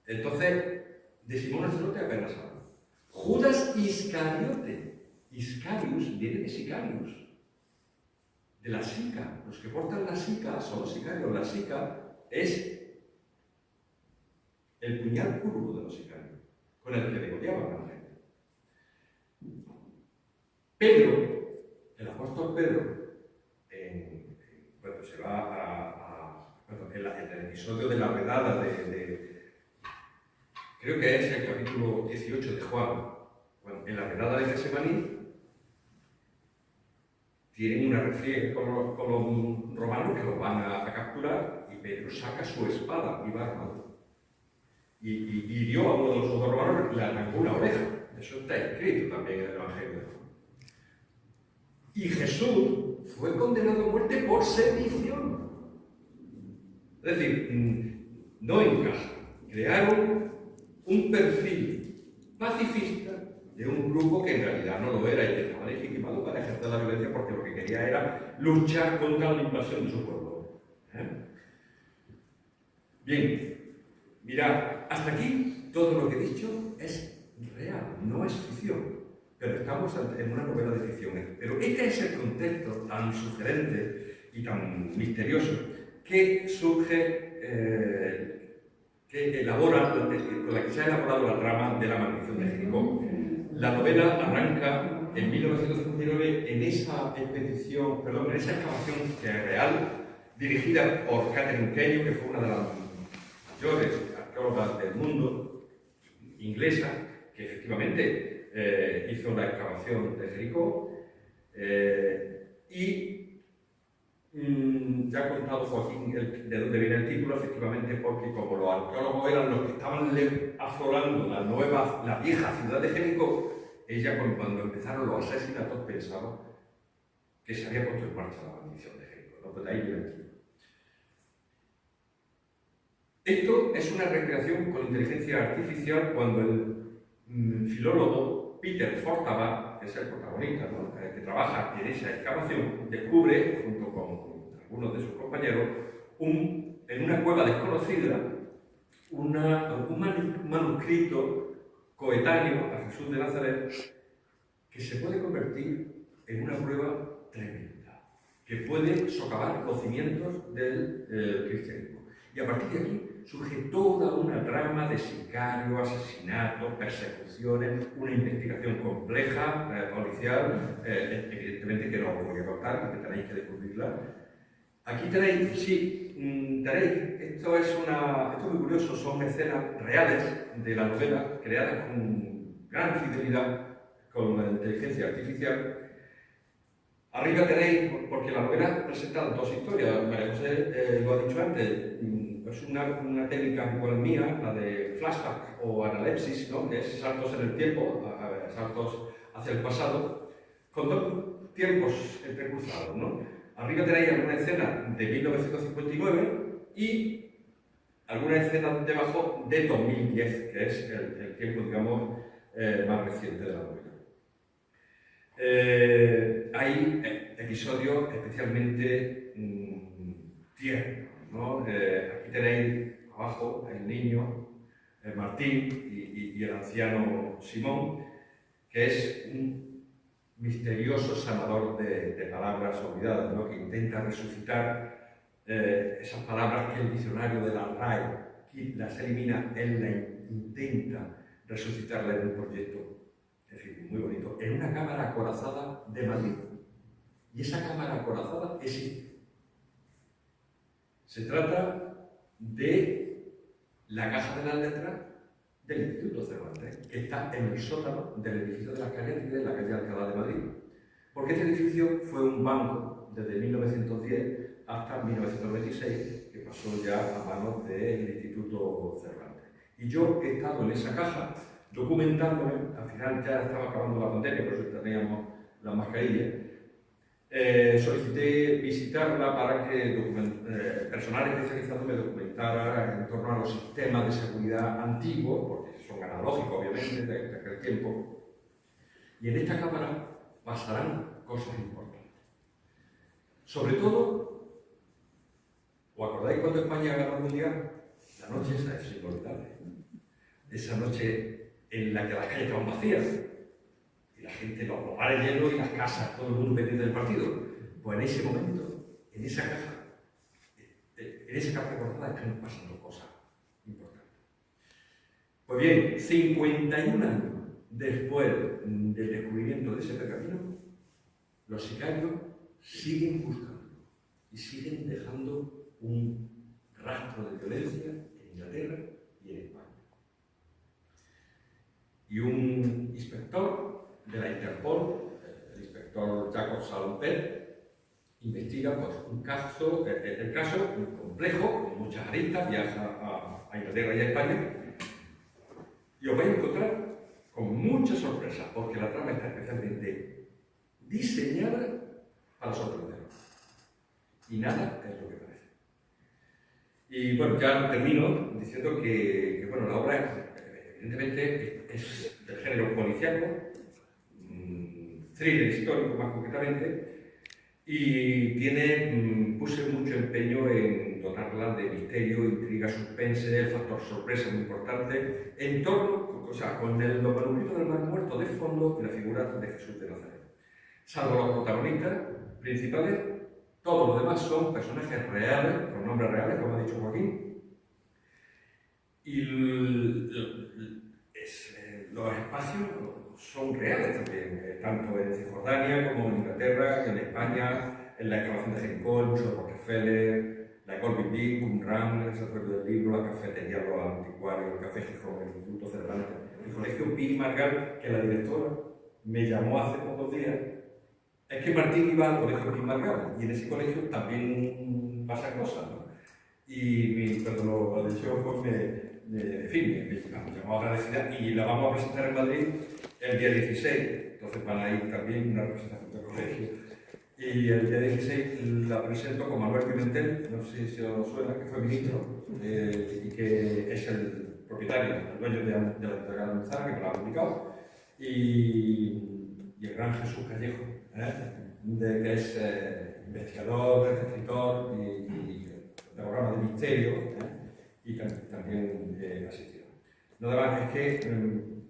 Entonces, de Simón el celote apenas habla. Judas Iscariote. Iscarius viene de Sicarius, de la sica. Los que portan la sica son los sicarios. La sica es el puñal curvo de los sicarios, con el que degollaban a la gente. Pedro, el apóstol Pedro, cuando se va en el episodio de la redada creo que es el capítulo 18 de Juan, en la redada de Getsemaní, tienen una refriega con los romanos que los van a capturar y Pedro saca su espada y va armado. Y hirió a uno de los soldados romanos, le arrancó una oreja. Eso está escrito también en el Evangelio de Juan. Y Jesús fue condenado a muerte por sedición. Es decir, no encaja. Crearon un perfil pacifista de un grupo que en realidad no lo era y que estaba legitimado para ejercer la violencia porque lo que quería era luchar contra la invasión de su pueblo. Bien, mirad, hasta aquí todo lo que he dicho es real, no es ficción, pero estamos en una novela de ficción. Pero este es el contexto tan sugerente y tan misterioso que surge, que elabora, con la que se ha elaborado la trama de la maldición de Jericó. La novela arranca en 1959 en esa excavación real, dirigida por Catherine Kenyon, que fue una de las mayores arqueólogas del mundo, inglesa, que efectivamente hizo la excavación de Jericó. Ya ha contado Joaquín de dónde viene el título, efectivamente, porque como los arqueólogos eran los que estaban aflorando la vieja ciudad de Jericó, ella cuando empezaron los asesinatos pensaba que se había puesto en marcha la maldición de Jericó, ¿no? Pues de ahí viene el título. Esto es una recreación con inteligencia artificial cuando el filólogo Peter Fortava, que es el protagonista, ¿no? Que trabaja en esa excavación, descubre, junto con algunos de sus compañeros, en una cueva desconocida, un manuscrito coetáneo a Jesús de Nazaret que se puede convertir en una prueba tremenda, que puede socavar los cimientos del cristianismo. Y a partir de aquí surge toda una trama de sicarios, asesinatos, persecuciones, una investigación compleja, policial, evidentemente que no os voy a contar, porque tenéis que descubrirla. Aquí tenéis, esto es muy curioso, son escenas reales de la novela, creadas con gran fidelidad con la inteligencia artificial. Arriba tenéis, porque la novela presenta dos historias, María José lo ha dicho antes, es una técnica igual mía, la de flashback o analepsis, ¿no? Que es saltos en el tiempo, saltos hacia el pasado, con dos tiempos entrecruzados, ¿no? Arriba tenéis alguna escena de 1959 y alguna escena debajo de 2010, que es el tiempo, digamos, más reciente de la novela. Hay episodios especialmente tiernos, ¿no? Aquí tenéis abajo el niño Martín y el anciano Simón, que es un misterioso sanador de palabras olvidadas, ¿no? Que intenta resucitar esas palabras que el diccionario de la RAE las elimina, él las intenta resucitarlas en un proyecto, en fin, muy bonito, en una cámara acorazada de Madrid. Y esa cámara acorazada existe. Se trata de la Caja de las Letras del Instituto Cervantes, que está en el sótano del edificio de las Cariátides en la calle Alcalá de Madrid. Porque este edificio fue un banco desde 1910 hasta 1926, que pasó ya a manos del Instituto Cervantes. Y yo he estado en esa caja documentándome, al final ya estaba acabando la pandemia, por eso teníamos las mascarillas. Solicité visitarla para que personal especializado me documentara en torno a los sistemas de seguridad antiguos, porque son analógicos obviamente de aquel tiempo. Y en esta cámara pasarán cosas importantes. Sobre todo, ¿os acordáis cuando España ganó el Mundial? La noche esa es inolvidable. Esa noche en la que las calles estaban vacías y la gente, los bares llenos y las casas, todo el mundo pendiente del partido. Pues en ese momento, en esa caja, en esa caja recordada están pasando cosas importantes. Pues bien, 51 años después del descubrimiento de ese pergamino, los sicarios siguen buscando y siguen dejando un rastro de violencia en Inglaterra y en España. Y un inspector de la Interpol, el inspector Jacob Salomper, investiga pues, un caso, el caso complejo, con muchas aristas, viaja a Inglaterra y a España, y os vais a encontrar con muchas sorpresas, porque la trama está especialmente diseñada para sorprenderos. Y nada es lo que parece. Y bueno, ya termino diciendo que bueno, la obra evidentemente es del género policíaco, thriller histórico más concretamente, y puse mucho empeño en dotarla de misterio, intriga, suspense, el factor sorpresa muy importante, en torno, o sea, con los manubritos del Mar Muerto de fondo y la figura de Jesús de Nazaret. Salvo los protagonistas principales, todos los demás son personajes reales, con nombres reales, como ha dicho Joaquín, y los espacios son reales también, tanto en Cisjordania como en Inglaterra, en España, en la excavación de Jericó, el Museo de Rockefeller, la École Biblique, Qumran, el Santuario del Libro, la cafetería Los Anticuarios, el Café Gijón, el Instituto Cervantes, el Colegio Pi Margal, que la directora me llamó hace pocos días. Es que Martín iba al Colegio Pi Margal y en ese colegio también pasan cosas, ¿no? Y cuando lo dicho, pues en fin, me llamó agradecida y la vamos a presentar en Madrid el día 16, entonces van a ir también una representación del colegio. Y el día 16 la presento con Manuel Pimentel, no sé si os suena, que fue ministro y que es el propietario, el dueño de la editorial Almanzara, que me la ha publicado, y el gran Jesús Callejo, que es investigador, escritor y de programa de misterio, y también asistido. Nada más, es que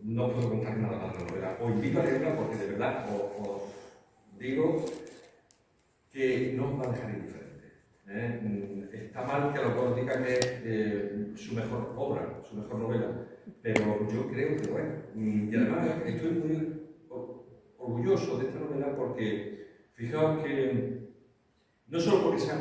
no puedo contar nada más de la novela. Os invito a leerla porque de verdad os digo que no os va a dejar indiferente. Está mal que a lo mejor diga que es su mejor obra, su mejor novela, pero yo creo que lo es. Y además estoy muy orgulloso de esta novela porque, fijaos que no solo porque sea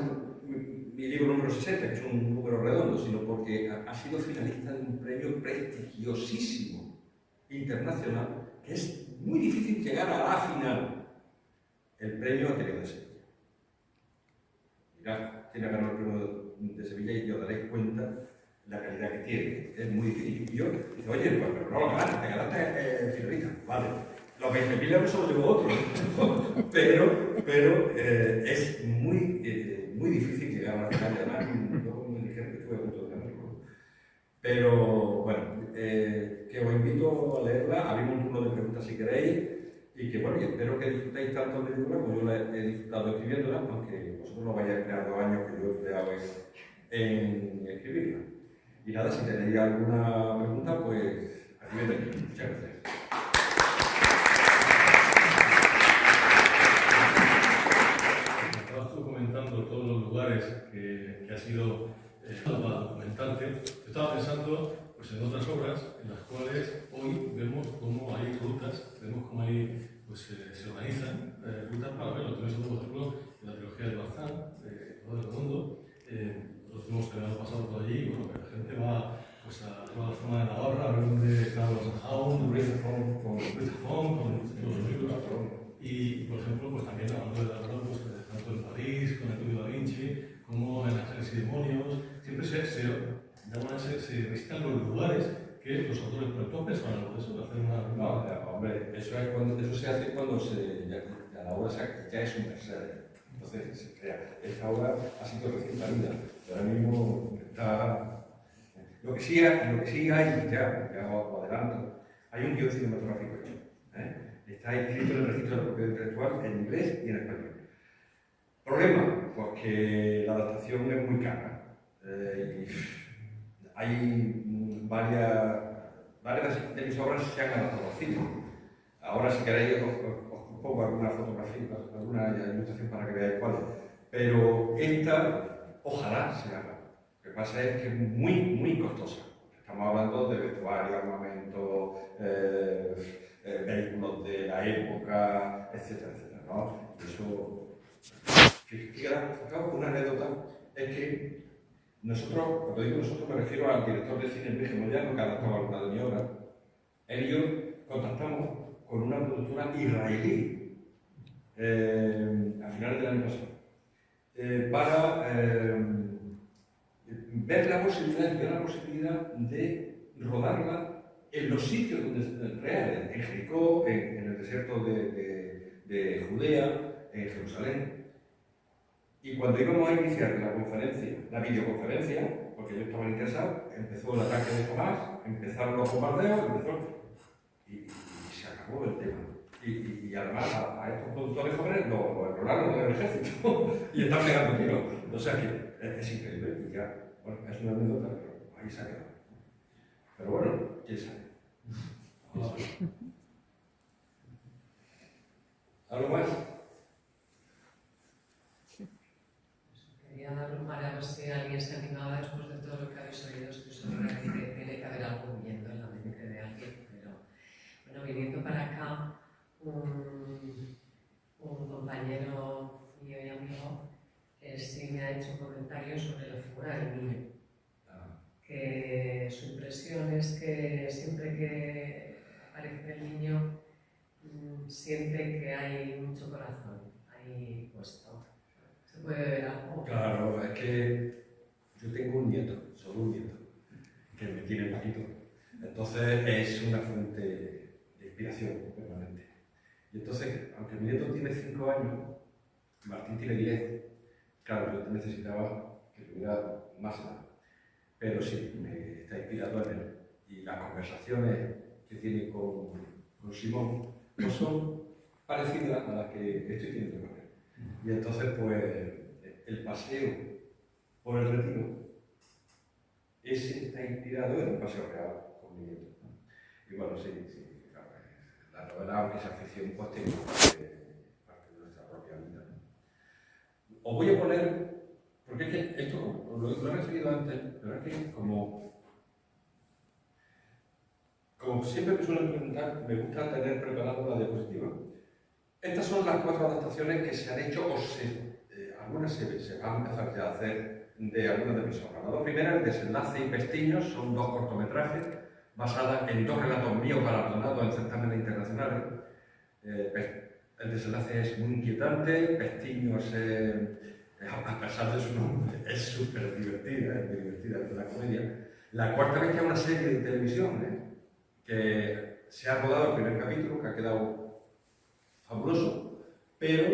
mi libro número 60, que es un número redondo, sino porque ha sido finalista de un premio prestigiosísimo internacional, que es muy difícil llegar a la final, el premio Ateneo de Sevilla. Mirad, tiene ganado el premio de Sevilla y os daréis cuenta la calidad que tiene. Es muy difícil. Y yo digo, oye, pues, pero no lo ganaste, te ganaste finalista. Vale, Los 20.000 euros solo llevo otro, pero es muy difícil llegar a la final. Además, luego me dijeron que estuve a punto de ganarlo. Pero bueno, que os invito a leerla. Abrimos un turno de preguntas si queréis. Y que bueno, y espero que disfrutéis tanto de película como yo la he disfrutado escribiéndola, aunque vosotros no vayáis a emplear 2 años que yo he empleado en escribirla. Y nada, si tenéis alguna pregunta, pues aquí me tenéis. Muchas gracias. Estabas tú comentando todos los lugares que has ido para documentarte. Yo estaba pensando pues, en otras obras en las cuales hoy vemos cómo hay rutas, vemos cómo hay, pues, se organizan rutas para verlo. Tienes por ejemplo en la trilogía de Bazán, todo el mundo. Nosotros fuimos el año pasado por allí y bueno, la gente va pues, a toda la zona de Navarra a ver dónde están los Anjaun, Rizafón, con los libros. Y, por ejemplo, pues también hablando de la verdad, pues, tanto en París, con el Código da Vinci, como en Ángeles y Demonios, siempre se visitan los lugares que los autores proyectos pensaban en eso, de hacer una... No, hombre, eso se hace cuando ya la obra ya es un bestseller. Entonces se crea. Esta obra ha sido recién salida. Ahora mismo está... Lo que sí hay, ya os adelanto, hay un guión cinematográfico hecho. Está escrito en el registro de la propiedad intelectual en inglés y en español. Problema, pues que la adaptación es muy cara. Hay varias de mis obras se han adaptado al cine. Ahora, si queréis, os pongo alguna fotografía, alguna ilustración para que veáis cuál es. Pero esta, ojalá se haga. Lo que pasa es que es muy costosa. Estamos hablando de vestuario, armamento, vehículos de la época, etcétera, ¿no? Eso, fijaos, una anécdota es que nosotros, cuando digo nosotros me refiero al director de cine Enrique Moyano, que ha adaptado alguna de mi obra. Él y yo contactamos con una productora israelí a finales del año pasado para ver la posibilidad de rodarla en los sitios reales, en Jericó, en el desierto de Judea, en Jerusalén. Y cuando íbamos a iniciar la videoconferencia, porque yo estaba interesado, empezó el ataque de Tomás, empezaron los bombardeos, y se acabó el tema. Y además a estos productores jóvenes los exploraron del ejército y están pegando tiros. O sea que es increíble y ya, bueno, es una anécdota, pero ahí se ha quedado. Pero bueno, quién sabe. ¿Algo más? Quería dar lugar a ver si alguien se animaba después de todo lo que habéis oído. Estoy segura que tiene que haber algo huyendo en la mente de alguien. Pero bueno, viniendo para acá, un compañero mío y amigo sí me ha hecho comentarios sobre la figura del niño. Que su impresión es que siempre que aparece el niño siente que hay mucho corazón ahí puesto. ¿Se puede ver algo? Claro, es que yo tengo un nieto, solo un nieto, que me tiene malito. Entonces es una fuente de inspiración permanente. Y entonces, aunque mi nieto tiene 5 años, Martín tiene 10. Claro, yo necesitaba que tuviera más edad. Pero sí, me está inspirado en él. Y las conversaciones que tiene con Simón no son parecidas a las que estoy teniendo con él. Y entonces, pues, el paseo por el retiro, ese está inspirado en un paseo real con mi nieto. Y bueno, sí, claro, la novela, aunque sea ficción, pues tiene parte de nuestra propia vida. Os voy a poner, porque es que esto lo he referido antes, pero es que como siempre me suelen preguntar, me gusta tener preparada la diapositiva. Estas son las 4 adaptaciones que se han hecho, algunas se van a empezar ya a hacer de algunas de mis obras. La 2 primera, El desenlace y Pestiños, son 2 cortometrajes basadas en 2 relatos míos galardonados en certámenes internacionales. El desenlace es muy inquietante, Pestiños, a pesar de su nombre, es súper divertida, es muy divertida, es una comedia. La Cuarta Bestia es una serie de televisión, que se ha rodado el primer capítulo, que ha quedado fabuloso, pero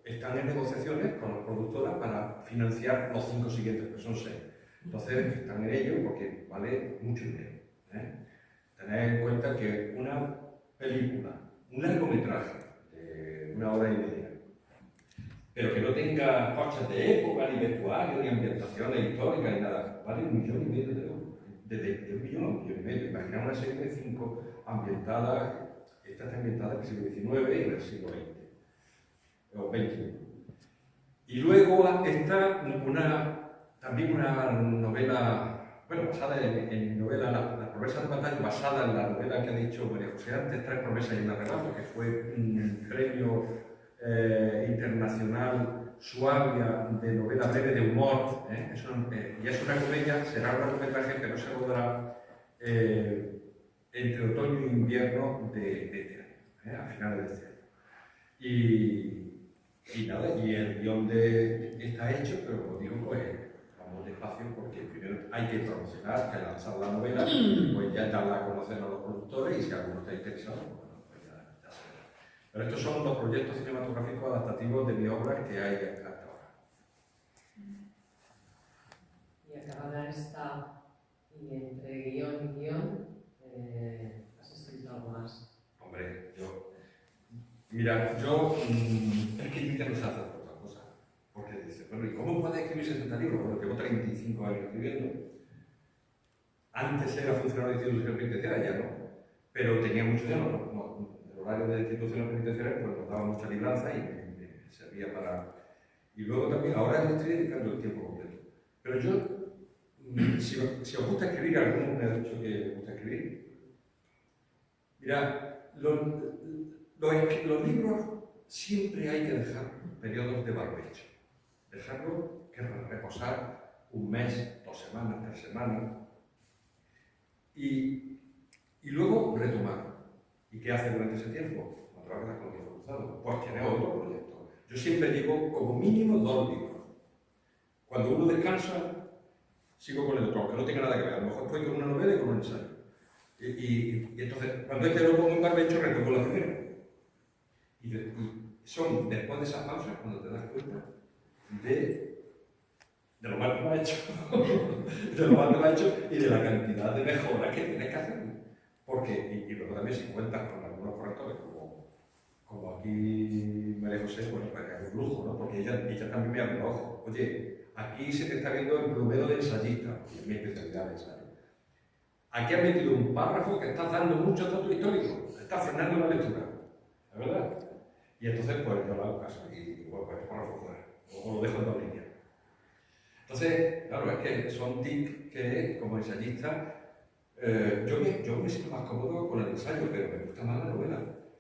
están en negociaciones con las productoras para financiar los 5 siguientes, que son 6. Entonces, están en ello porque vale mucho dinero. Tened en cuenta que una película, un largometraje de 1 hora y media, pero que no tenga coches de época, ni vestuario, ni ambientaciones históricas, ni nada, vale 1,5 millones de euros. De 1 millón a 1,5 millones. Imagina una serie de 5 ambientada, esta está ambientada en el siglo XIX y en el siglo XX, o XXI. Y luego está también una novela, bueno, basada en novela, La promesa de batalla, basada en la novela que ha dicho María José antes, 3 promesas y un arrebato, que fue un premio internacional Suabia de novela breve de humor, y es una comedia, será un largometraje que no se rodará entre otoño e invierno de este año, a finales de este año. Y nada, y el guión está hecho, pero como digo, pues vamos despacio porque primero hay que promocionar, que lanzar la novela, pues ya darla a conocer a los productores y si alguno está interesado, bueno, pues ya se verá. Pero estos son los proyectos cinematográficos adaptativos de mi obra que hay hasta ahora. Y acabada esta, y entre guión y guión, ¿has escrito algo más? Hombre, mira, yo es que yo ya no sé hacer otra cosa. Porque dice, bueno, ¿y cómo puedes escribir 60 libros? Bueno, llevo 35 años escribiendo. Antes era funcionario de instituciones penitenciarias, ya no. Pero tenía mucho tiempo, el horario de instituciones penitenciarias pues nos daba mucha libranza y me servía para... Y luego también, ahora le estoy dedicando el tiempo completo. Pero yo, si os gusta escribir, alguno me ha dicho que os gusta escribir. Mira, los libros siempre hay que dejar periodos de barbecho. Dejarlo que reposar 1 mes, 2 semanas, 3 semanas. Y luego retomar. ¿Y qué hace durante ese tiempo? Otra vez con tiempo cruzado. Pues tiene otro proyecto. Yo siempre llevo como mínimo 2 libros. Cuando uno descansa, sigo con el otro, aunque no tenga nada que ver. A lo mejor estoy con una novela y con un ensayo. Y entonces, cuando este lo pongo en barbecho, retomo la primera. Y son después de esas pausas cuando te das cuenta de lo mal que lo has hecho, de lo mal que lo has hecho y de la cantidad de mejoras que tienes que hacer. Porque, y luego también si cuentas con algunos correctores, como aquí María José, bueno, pues es un lujo, ¿no? Porque ella también me abre los ojos. Oye, aquí se te está viendo el plumero de ensayista, y es mi especialidad de ensayo. Aquí has metido un párrafo que estás dando muchos datos históricos, estás frenando la lectura, ¿es verdad? Y entonces, pues yo lo hago caso y bueno, pues párrafo fuera, o lo dejo en 2 líneas. Entonces, claro, es que son tics que, como ensayista, yo me siento más cómodo con el ensayo, pero me gusta más la novela.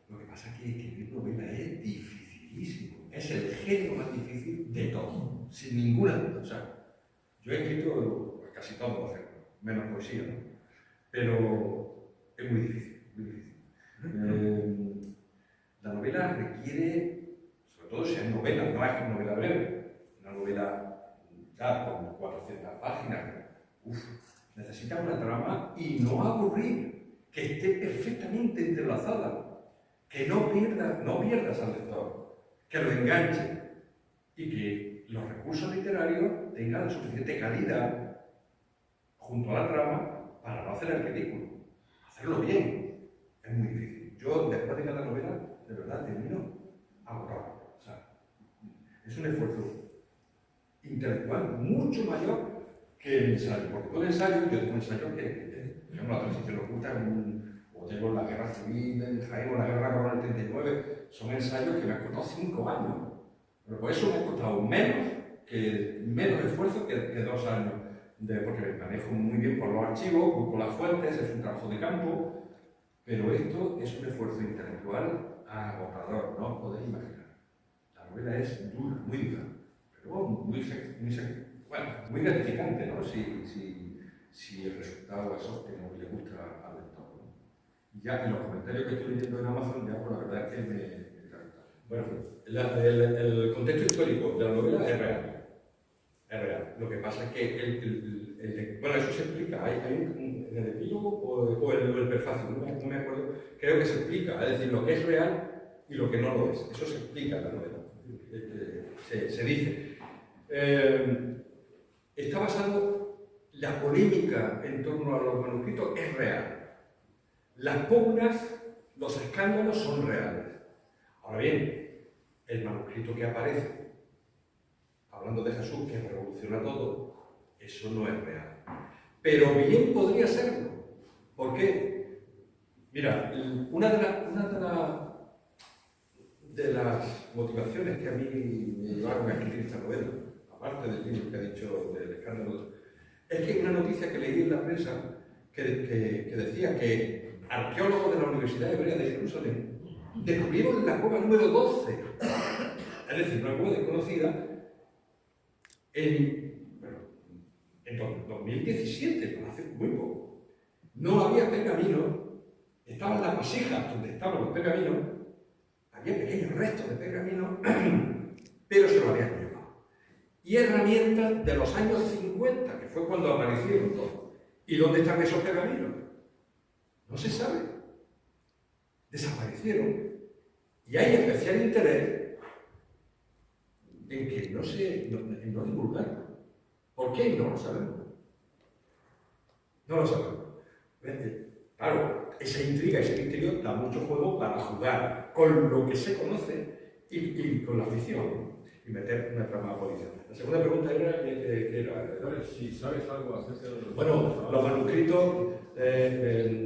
Lo que pasa es que escribir novela es dificilísimo, es el género más difícil de todo, sin ninguna duda. O sea, yo he escrito casi todo, por ejemplo, menos poesía, ¿no? Pero es muy difícil, muy difícil. La novela requiere, sobre todo si es novela, no es novela breve, una novela ya con 400 páginas, necesita una trama y no aburrir, que esté perfectamente entrelazada, que no pierdas al lector, que lo enganche y que los recursos literarios tengan la suficiente calidad junto a la trama para no hacer el ridículo, hacerlo bien. Es muy difícil. Yo, después de cada novela, de verdad, termino agotado. O sea, es un esfuerzo intelectual mucho mayor que el ensayo. Porque todo el ensayo, yo tengo ensayos que por ejemplo, la transición oculta, o tengo la guerra civil en Jaén, o la guerra coronel 39, son ensayos que me han costado 5 años. Pero por eso me ha costado menos esfuerzo que 2 años. Porque me manejo muy bien por los archivos, voy con las fuentes, es un trabajo de campo, pero esto es un esfuerzo intelectual agotador, no os podéis imaginar. La novela es dura, muy dura, pero muy gratificante, ¿no? Si el resultado es óptimo y le gusta al lector, ¿no? Y ya en los comentarios que estoy leyendo en Amazon, ya por la verdad es que me encanta. Bueno, el contexto histórico de la novela es real. Es real. Lo que pasa es que bueno, eso se explica. Hay en el epílogo o el prefacio, no me acuerdo. Creo que se explica. Es decir, lo que es real y lo que no lo es. Eso se explica en la novela. Se dice. Está basado, la polémica en torno a los manuscritos es real. Las pugnas, los escándalos son reales. Ahora bien, el manuscrito que aparece, hablando de Jesús, que revoluciona todo, eso no es real. Pero bien podría serlo. ¿Por qué? Mira, una de las motivaciones que a mí me llevaron a escribir esta novela, aparte del libro que he dicho del escándalo, es que una noticia que leí en la prensa que decía que arqueólogos de la Universidad Hebrea de Jerusalén descubrieron la cueva número 12, es decir, una cueva desconocida, en 2017, hace muy poco. No había pergamino, estaban las vasijas donde estaban los pergaminos, había pequeños restos de pergamino, pero se lo habían llevado. Y herramientas de los años 50, que fue cuando aparecieron todos. ¿Y dónde están esos pergaminos? No se sabe. Desaparecieron. Y hay especial interés en que en no divulgarlo. ¿Por qué? No lo sabemos. No lo sabemos. Claro, esa intriga, ese misterio da mucho juego para jugar con lo que se conoce y con la ficción y meter una trama policial. La segunda pregunta era si sabes algo acerca de los... Bueno, los manuscritos,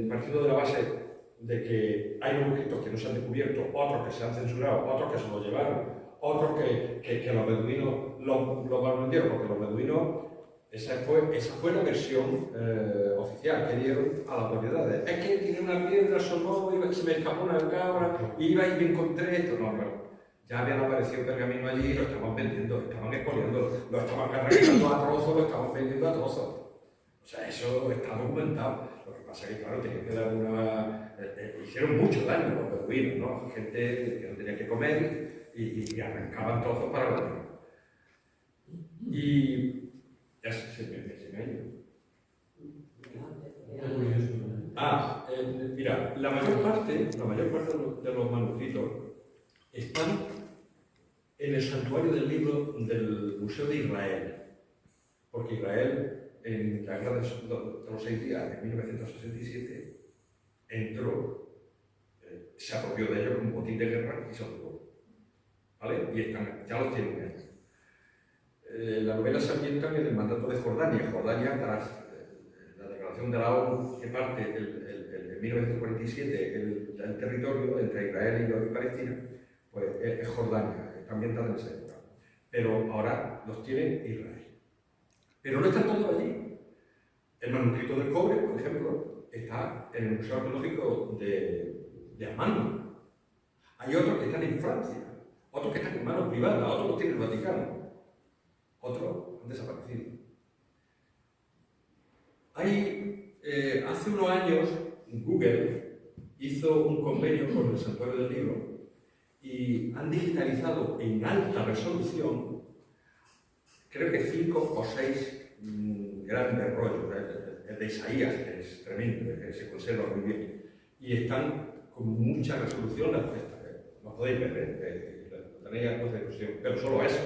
partiendo de la base de que hay manuscritos que no se han descubierto, otros que se han censurado, otros que se los llevaron, otros que los beduinos los vendieron, porque los beduinos, esa fue la versión oficial que dieron a las autoridades. Es que tiene una piedra, sonó, se me escapó una cabra, iba y me encontré esto. No, pero ya habían aparecido pergamino allí y lo estaban vendiendo, estaban expoliando, lo estaban cargando a trozos, lo estaban vendiendo a trozos. O sea, eso está documentado. Lo que pasa es que, claro, tenían que dar una... hicieron mucho daño los beduinos, ¿no? Gente que no tenía que comer y arrancaban trozos para vender. Y... ya se me ha ido. Mira, la mayor parte de los manuscritos están en el santuario del libro del Museo de Israel, porque Israel, en la guerra de los 6 días, en 1967, entró, se apropió de ellos como botín de guerra y se los llevó. ¿Vale? Y ya los tienen ahí. La novela se ambienta en el mandato de Jordania. Jordania, tras la declaración de la ONU que parte en 1947 el territorio entre Israel y Palestina, pues es Jordania, está ambientada en esa época. Pero ahora los tiene Israel. Pero no están todos allí. El manuscrito del cobre, por ejemplo, está en el Museo Arqueológico de Amán. Hay otros que están en Francia, otros que están en manos privadas, otros los tiene el Vaticano. Otros han desaparecido. Hace unos años, Google hizo un convenio con el Santuario del Libro y han digitalizado en alta resolución, creo que 5 o 6 grandes rollos. El de Isaías, que es tremendo, que se conserva muy bien, y están con mucha resolución. Lo podéis ver, lo tenéis a vuestra disposición, pero solo eso.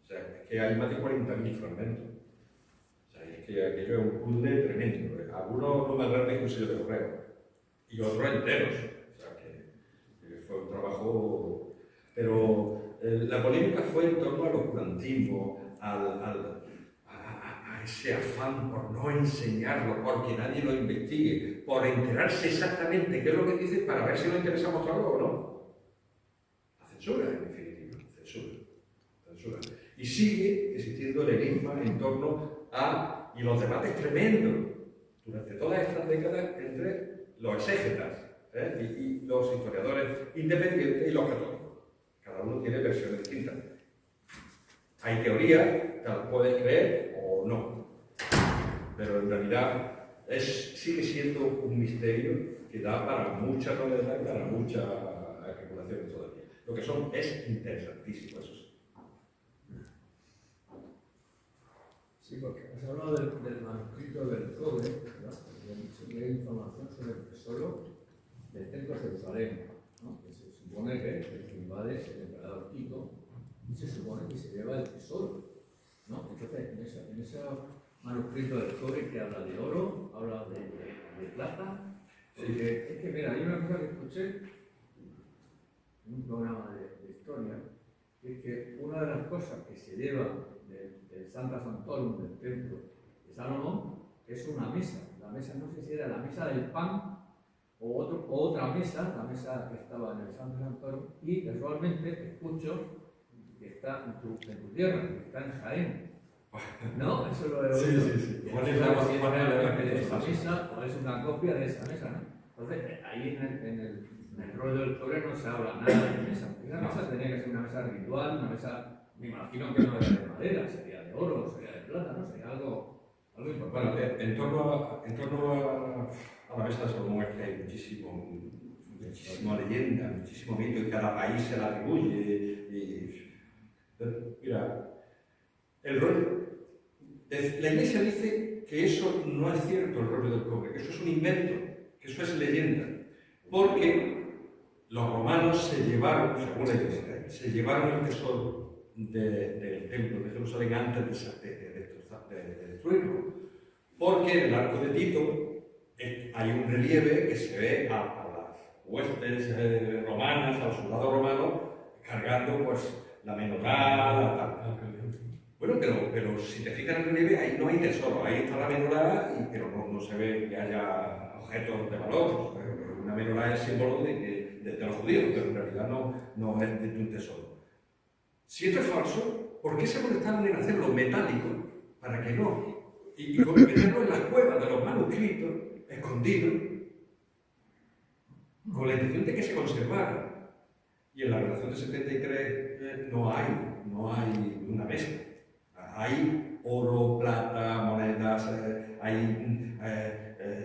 O sea, es que hay más de 40.000 fragmentos. O sea, es que aquello es un puzzle tremendo. Algunos no más grandes que un sello de correo, y otros enteros. O sea, que fue un trabajo... Pero la polémica fue en torno al oscurantismo, a ese afán por no enseñarlo, porque nadie lo investigue, por enterarse exactamente qué es lo que dice para ver si nos interesa mostrarlo o no. La censura, en definitiva, censura. Y sigue existiendo el enigma en torno a, y los debates tremendos, durante todas estas décadas, entre los exégetas y los historiadores independientes y los católicos. Cada uno tiene versiones distintas. Hay teorías, te las puedes creer o no, pero en realidad sigue siendo un misterio que da para mucha novedad y para muchas especulaciones todavía. Lo que es interesantísimo, eso sí. Sí, porque has hablado del manuscrito del cobre, ¿verdad? Porque hay información sobre que solo del templo de Jerusalén, ¿no? Que es supone que el que invade es el emperador Tito y se supone que se lleva el tesoro, ¿no? Entonces, en ese manuscrito del cobre que habla de oro, habla de plata. Porque es que, mira, hay una cosa que escuché en un programa de historia, que es que una de las cosas que se lleva del Santa Santorum, del templo de Salomón, es una mesa. La mesa, no sé si era la mesa del pan o otra mesa, la mesa que estaba en el Santa Santorum, y casualmente escucho que está en tu tierra, que está en Jaén. ¿No? Eso lo he oído. Sí. Igual es realmente esa mesa o es una copia de esa mesa, ¿no? Entonces, ahí en el rollo del cobre no se habla nada de mesa. Esa mesa tenía que ser una mesa ritual, una mesa, me imagino que no era de madera, sería de oro, sería de plata, ¿no? Sería algo Bueno, importante. en torno a la mesa de Salomón es que hay muchísima leyenda, muchísimo mito, y cada país se la atribuye. Mira, el rollo. La Iglesia dice que eso no es cierto, el rollo del cobre, que eso es un invento, que eso es leyenda, porque los romanos se llevaron, según la Iglesia, se llevaron el tesoro del templo de Jerusalén antes de destruirlo, porque en el arco de Tito hay un relieve que se ve a las huestes romanas, a los soldados romanos, cargando pues la menorá, Bueno, pero si te fijas en el relieve, ahí no hay tesoro, ahí está la menorá, pero no se ve que haya objetos de valor. Una menorá es símbolo de los judíos, pero en realidad no es de un tesoro. Si esto es falso, ¿por qué se molestaron en hacerlo metálico para que no? Y meterlo en las cuevas de los manuscritos, escondidos, con la intención de que se conservara. Y en la relación de 73 no hay una mesa. Hay oro, plata, monedas, hay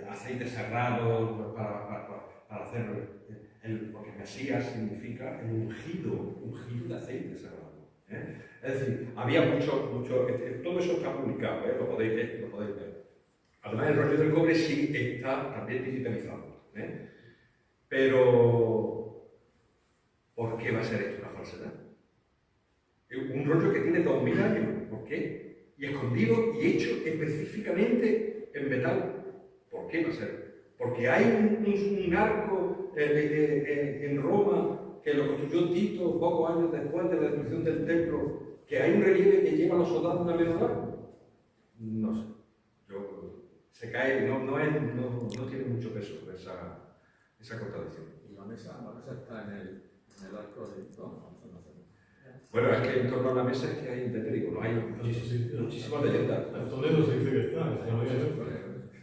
aceite sagrado para hacer porque Mesías significa el ungido de aceite sagrado. Es decir, había mucho, todo eso está publicado, lo podéis ver. Además, el rollo del cobre sí está también digitalizado. Pero, ¿por qué va a ser esto una falsedad? Un rollo que tiene 2000 años, ¿por qué? Y escondido y hecho específicamente en metal, ¿por qué va a ser? Porque hay un arco en Roma que lo construyó Tito pocos años después de la destrucción del templo, que hay un relieve que lleva a los soldados una menorá. No sé, se cae, no tiene mucho peso esa contradicción. Y la mesa está en el arco de Tito. Bueno, es que en torno a la mesa es que hay, te digo, no hay muchísimas leyendas. En Toledo se dice que está,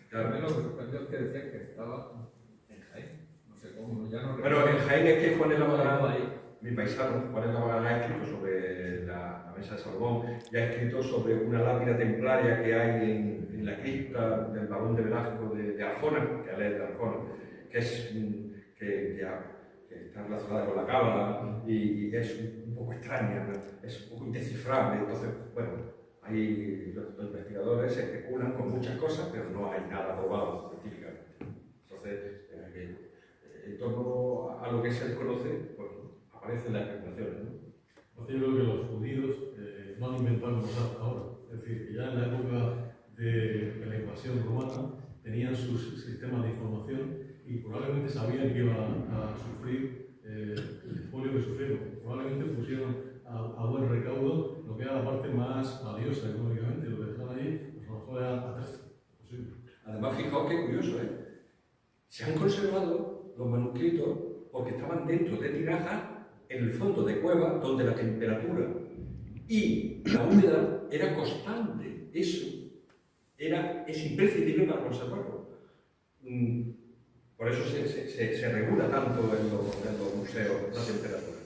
Claro, a mí lo que me sorprendió es que decían que estaba en Jaén. No sé cómo, ya no Bueno, en Jaén es que Juan el Abogado, mi paisano, Juan el Abogado ha escrito sobre la mesa de Salomón y ha escrito sobre una lápida templaria que hay en la cripta del Barón de Velasco de Arjona, que es de Arjona, que está relacionada con la cábala y es un poco extraña, es un poco indescifrable. Entonces, bueno, ahí los investigadores se especulan con muchas cosas, pero no hay nada probado científicamente. Entonces, en torno a lo que se desconoce, pues aparecen las especulaciones, ¿no? Yo creo que los judíos no han inventado cosas ahora. Es decir, que ya en la época de la invasión romana tenían sus sistemas de información y probablemente sabían que iban a sufrir el expolio que sufrieron. Probablemente pusieron a buen recaudo lo que era la parte más valiosa económicamente, lo dejaron ahí, pues a lo mejor era a 3 posible. Además, fijaos qué curioso, se han conservado los manuscritos porque estaban dentro de tinajas en el fondo de cuevas donde la temperatura y la humedad era constante. Eso es imprescindible para conservarlo. Por eso se regula tanto en los museos la temperatura.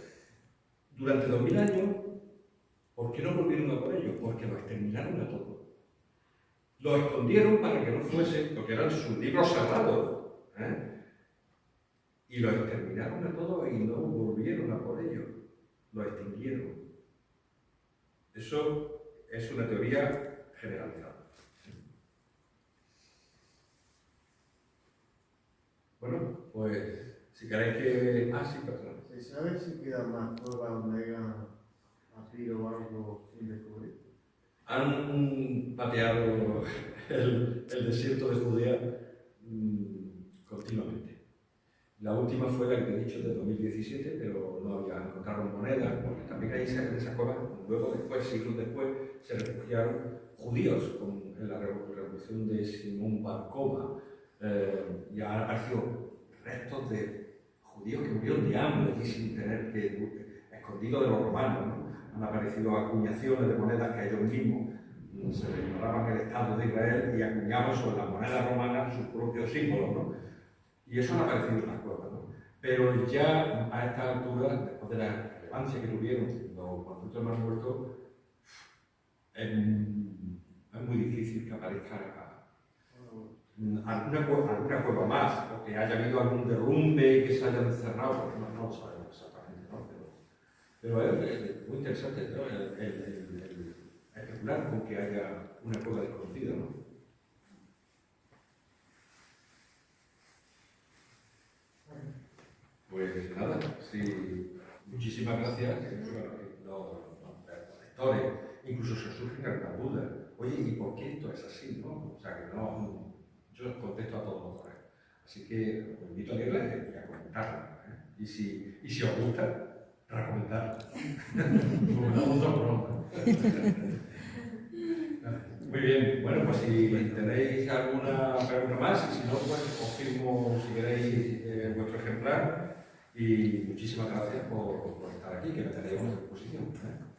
Durante 2000 años, ¿por qué no volvieron a por ellos? Porque los exterminaron a todos. Los escondieron para que no fuese, porque eran sus libros sagrados. Y los exterminaron a todos y no volvieron a por ellos. Los extinguieron. Eso es una teoría generalizada. Bueno, pues si queréis que... Ah, sí, perdón. Sí, ¿sabes si quedan más cuevas mega así o algo sin descubrir? Han pateado el desierto de Judea continuamente. La última fue la que te he dicho de 2017, pero no había encontrado monedas, porque también ahí en esa cueva, luego después, siglos después, se refugiaron judíos en la revolución de Simón Bar Kokhba, y han aparecido restos de judíos que murieron de hambre allí sin tener que, escondidos de los romanos, ¿no? Han aparecido acuñaciones de monedas que ellos mismos se ignoraban el Estado de Israel y acuñaban sobre las monedas romanas sus propios símbolos, ¿no? Y eso han aparecido en las cuevas, ¿no? Pero ya a esta altura, después de la relevancia que tuvieron los conflictos más muertos, es muy difícil que aparezca alguna cueva más, o que haya habido algún derrumbe y que se hayan cerrado, porque no lo sabemos exactamente, ¿no? Pero es muy interesante, ¿no? el especular con que haya una cueva desconocida, ¿no? Pues nada, sí, muchísimas gracias. Los lectores incluso se surgen algunas dudas. Oye, ¿y por qué esto es así, no? O sea, que no, yo contesto a todos los autores. Así que os invito a leerla y a comentarla, ¿eh? Y si os gusta, recomendarla. Como la otra broma. Muy bien, bueno, pues si tenéis alguna pregunta más, y si no, pues os firmo, si queréis, vuestro ejemplar. Y muchísimas gracias por estar aquí, que me tenéis a vuestra disposición, ¿eh?